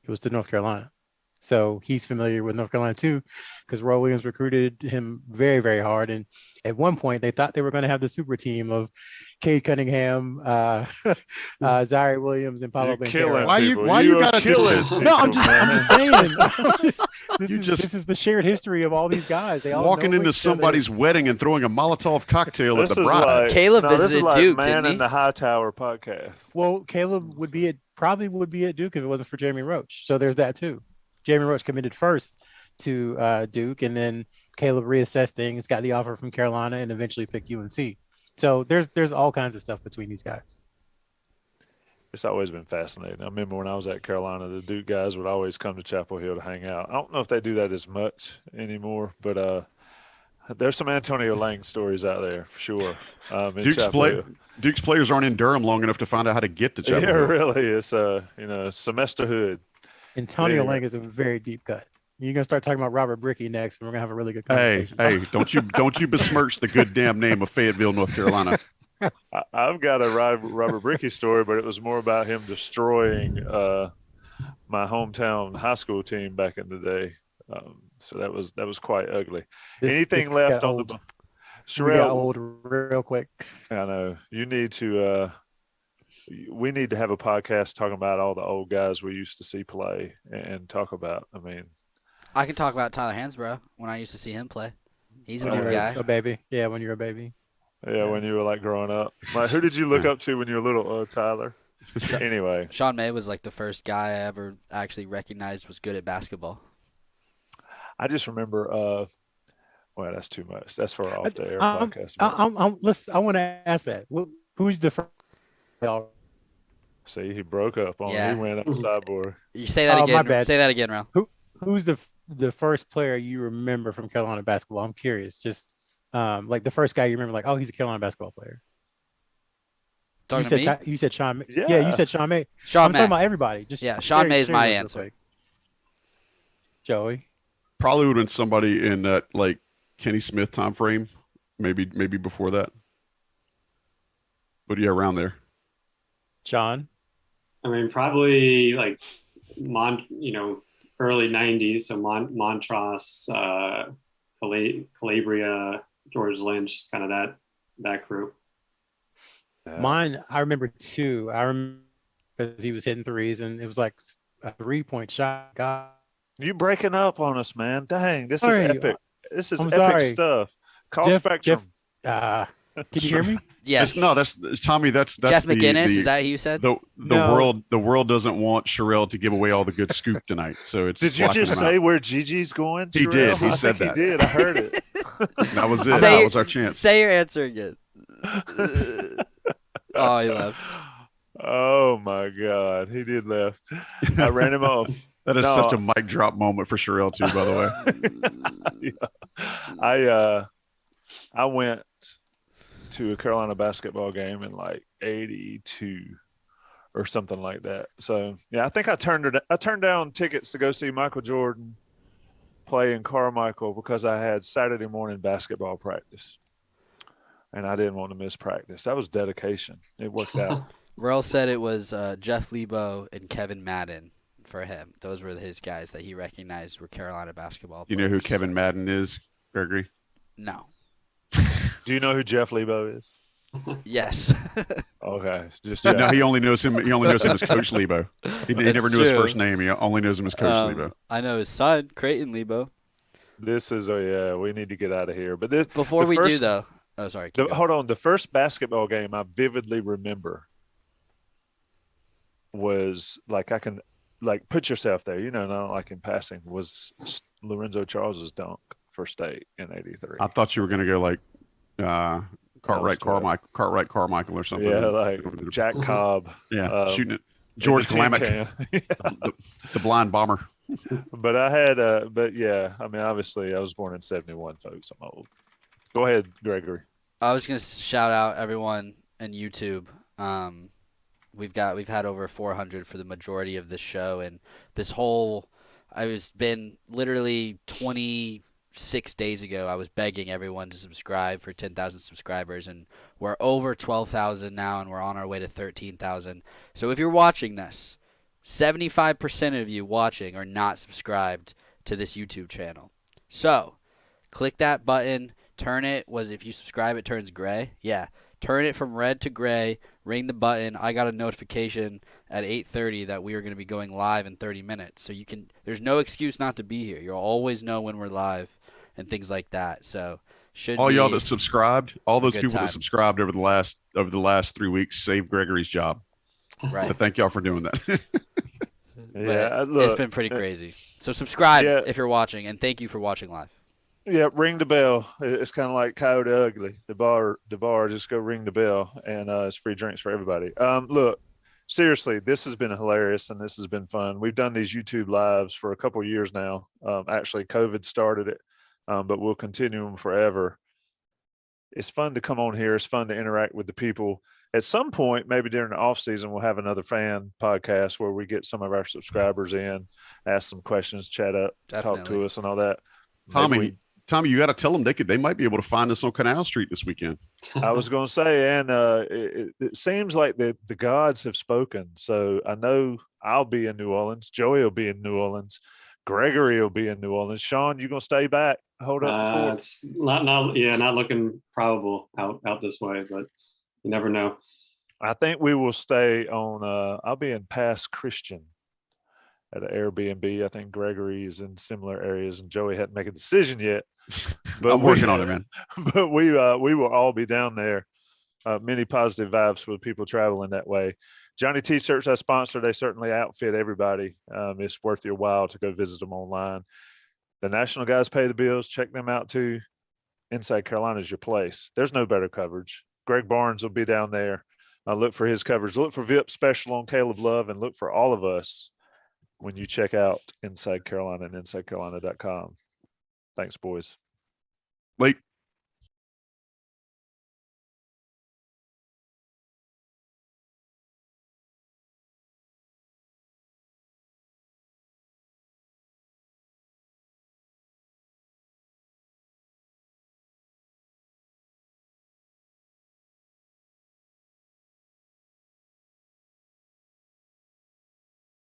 Speaker 4: it was to North Carolina. So he's familiar with North Carolina too, because Roy Williams recruited him very, very hard. And at one point, they thought they were going to have the super team of Cade Cunningham, Zaire Williams, and Paulo
Speaker 1: You're
Speaker 4: Banchero.
Speaker 1: killing
Speaker 6: Why you-
Speaker 1: people.
Speaker 6: why you
Speaker 1: are
Speaker 6: gotta do
Speaker 1: killing
Speaker 6: this?
Speaker 1: people,
Speaker 4: No, I'm just saying.
Speaker 6: You
Speaker 4: This is the shared history of all these guys. They all
Speaker 6: Walking
Speaker 4: know
Speaker 6: into
Speaker 4: each other.
Speaker 6: somebody's wedding and throwing a Molotov cocktail at
Speaker 1: This
Speaker 6: the
Speaker 1: is
Speaker 6: bride.
Speaker 1: like
Speaker 5: Caleb
Speaker 1: this is
Speaker 5: visited
Speaker 1: like
Speaker 5: Duke,
Speaker 1: Man
Speaker 5: didn't
Speaker 1: in
Speaker 5: he?
Speaker 1: the Hightower podcast.
Speaker 4: Well, Caleb probably would be at Duke if it wasn't for Jeremy Roach. So there's that too. Jeremy Roach committed first to Duke, and then Caleb reassessed things, got the offer from Carolina, and eventually picked UNC. So there's all kinds of stuff between these guys.
Speaker 1: It's always been fascinating. I remember when I was at Carolina, the Duke guys would always come to Chapel Hill to hang out. I don't know if they do that as much anymore, but there's some Antonio Lang stories out there for sure. In Chapel Hill.
Speaker 6: Duke's players aren't in Durham long enough to find out how to get to Chapel
Speaker 1: Yeah,
Speaker 6: Hill.
Speaker 1: really. It's semesterhood.
Speaker 4: Antonio
Speaker 1: Anyway.
Speaker 4: Lang is a very deep cut. You're gonna start talking about Robert Brickey next, and we're gonna have a really good
Speaker 6: Hey,
Speaker 4: conversation.
Speaker 6: don't you besmirch the good damn name of Fayetteville, North Carolina.
Speaker 1: I've got a Robert Brickey story, but it was more about him destroying my hometown high school team back in the day. So that was quite ugly. Anything
Speaker 4: this
Speaker 1: left
Speaker 4: got
Speaker 1: on
Speaker 4: old.
Speaker 1: the
Speaker 4: We got
Speaker 1: Sherrell?
Speaker 4: old real quick.
Speaker 1: I know you need to. We need to have a podcast talking about all the old guys we used to see play and talk about. I mean,
Speaker 5: I can talk about Tyler Hansbrough when I used to see him play. He's an
Speaker 4: When
Speaker 5: old
Speaker 4: you're
Speaker 5: guy.
Speaker 4: a baby. Yeah, when you're a baby.
Speaker 1: yeah, when you were like growing up, like who did you look up to when you were little, Tyler? Anyway,
Speaker 5: Sean May was like the first guy I ever actually recognized was good at basketball.
Speaker 1: I just remember. Well, that's too much. That's for off the air
Speaker 4: I'm-
Speaker 1: podcast.
Speaker 4: I want to ask that. Who's the first?
Speaker 1: See, he broke up on.
Speaker 5: Yeah.
Speaker 1: He went up the sideboard.
Speaker 5: You say that
Speaker 4: Oh, my
Speaker 5: again.
Speaker 4: bad.
Speaker 5: Say that again, Ralph.
Speaker 4: Who's the first player you remember from Carolina basketball? I'm curious. Just like the first guy you remember, like, oh, he's a Carolina basketball player.
Speaker 5: Talking
Speaker 4: you
Speaker 5: to me?
Speaker 4: said you said Sean. May.
Speaker 1: Yeah.
Speaker 4: Yeah, you said Sean May.
Speaker 5: Sean
Speaker 4: I'm
Speaker 5: May.
Speaker 4: talking about everybody. Just
Speaker 5: Yeah, Sean
Speaker 4: very
Speaker 5: May's my
Speaker 4: serious real
Speaker 5: answer.
Speaker 4: quick. Joey.
Speaker 6: Probably would have been somebody in that like Kenny Smith time frame, maybe before that. But yeah, around there.
Speaker 4: Sean.
Speaker 3: I mean, probably like early '90s. So Montross, Calabria, George Lynch, kind of that crew.
Speaker 4: Mine, I remember two. I remember because he was hitting threes, and it was like a 3-point shot. God,
Speaker 1: You breaking up on us, man. Dang, this
Speaker 4: Sorry,
Speaker 1: is epic. This is
Speaker 4: I'm
Speaker 1: epic
Speaker 4: sorry.
Speaker 1: stuff. Call Spectrum.
Speaker 4: can you hear me?
Speaker 5: Yes.
Speaker 6: That's Tommy. That's
Speaker 5: Jeff
Speaker 6: the,
Speaker 5: McGinnis.
Speaker 6: the-
Speaker 5: Is that who you said?
Speaker 6: the
Speaker 4: No.
Speaker 6: world doesn't want Sherrell to give away all the good scoop tonight. So it's
Speaker 1: Did you
Speaker 6: blocking
Speaker 1: just
Speaker 6: him out.
Speaker 1: say where Gigi's going?
Speaker 6: He did.
Speaker 1: Sherrell?
Speaker 6: He
Speaker 1: I
Speaker 6: said
Speaker 1: think
Speaker 6: that.
Speaker 1: He did. I heard it.
Speaker 6: That was it?
Speaker 5: Say
Speaker 6: That
Speaker 5: your-
Speaker 6: was our chance.
Speaker 5: Say your answer again. Oh, he left.
Speaker 1: Oh my God, he did left. I ran him off.
Speaker 6: That is
Speaker 1: No.
Speaker 6: such a mic drop moment for Sherrell too. By the way,
Speaker 1: Yeah. I went to a Carolina basketball game in like '82 or something like that. So yeah, I think I turned down tickets to go see Michael Jordan play in Carmichael because I had Saturday morning basketball practice, and I didn't want to miss practice. That was dedication. It worked out.
Speaker 5: Rel said it was Jeff Lebo and Kevin Madden for him. Those were his guys that he recognized were Carolina basketball
Speaker 6: you
Speaker 5: players.
Speaker 6: know who Kevin Madden is, Gregory?
Speaker 5: No.
Speaker 1: Do you know who Jeff Lebo is?
Speaker 5: Yes.
Speaker 1: Okay, just
Speaker 6: No,
Speaker 1: Jeff.
Speaker 6: he only knows him. He only knows him as Coach Lebo. He
Speaker 5: That's
Speaker 6: never knew his
Speaker 5: true.
Speaker 6: first name. He only knows him as Coach Lebo.
Speaker 5: I know his son, Creighton Lebo.
Speaker 1: This is yeah. We need to get out of here. But this
Speaker 5: Before
Speaker 1: the
Speaker 5: we do,
Speaker 1: first-
Speaker 5: though. Oh, sorry. keep going.
Speaker 1: Hold on. The first basketball game I vividly remember was like I can like put yourself there. Not like in passing was Lorenzo Charles's dunk for state in '83.
Speaker 6: I thought you were going to go like Cartwright Carmichael or something.
Speaker 1: Yeah, like Jack Cobb.
Speaker 6: Yeah, shooting it.
Speaker 1: in
Speaker 6: George
Speaker 1: the tin
Speaker 6: Glamick,
Speaker 1: can.
Speaker 6: the blind bomber.
Speaker 1: But I had, but yeah, I mean, obviously I was born in '71, folks. I'm old. Go ahead, Gregory.
Speaker 5: I was going to shout out everyone in YouTube. We've had over 400 for the majority of this show, and this whole been literally 26 days ago. I was begging everyone to subscribe for 10,000 subscribers, and we're over 12,000 now, and we're on our way to 13,000. So if you're watching this, 75% of you watching are not subscribed to this YouTube channel. So click that button. Turn it. If you subscribe, it turns gray. Yeah. Turn it from red to gray. Ring the button. I got a notification at 8:30 that we are going to be going live in 30 minutes. So there's no excuse not to be here. You'll always know when we're live and things like that. So
Speaker 6: all y'all that subscribed, all those people
Speaker 5: time.
Speaker 6: that subscribed over the last 3 weeks saved Gregory's job.
Speaker 5: Right.
Speaker 6: So thank y'all for doing that.
Speaker 1: Yeah,
Speaker 5: it's been pretty crazy. So subscribe if you're watching, and thank you for watching live.
Speaker 1: Yeah, ring the bell. It's kind of like Coyote Ugly. The bar, just go ring the bell, and it's free drinks for everybody. Look, seriously, this has been hilarious, and this has been fun. We've done these YouTube lives for a couple of years now. Actually, COVID started it, but we'll continue them forever. It's fun to come on here. It's fun to interact with the people. At some point, maybe during the off season, we'll have another fan podcast where we get some of our subscribers in, ask some questions, chat up, talk to us and all that.
Speaker 6: Tommy, you got to tell them they might be able to find us on Canal Street this weekend.
Speaker 1: I was going to say, and it seems like the gods have spoken. So I know I'll be in New Orleans. Joey will be in New Orleans. Gregory will be in New Orleans. Sean, you going to stay back? Hold up the fort?
Speaker 3: It's not looking probable out this way, but you never know.
Speaker 1: I think we will stay on. I'll be in Pass Christian at an Airbnb. I think Gregory is in similar areas, and Joey hadn't made a decision yet. But
Speaker 6: I'm working on it, man.
Speaker 1: But we will all be down there. Many positive vibes for the people traveling that way. Johnny T-shirts I sponsor, they certainly outfit everybody. It's worth your while to go visit them online. The national guys pay the bills. Check them out too. Inside Carolina is your place. There's no better coverage. Greg Barnes will be down there. Look for his coverage. Look for VIP special on Caleb Love, and look for all of us when you check out Inside Carolina and InsideCarolina.com. Thanks, boys.
Speaker 6: Late.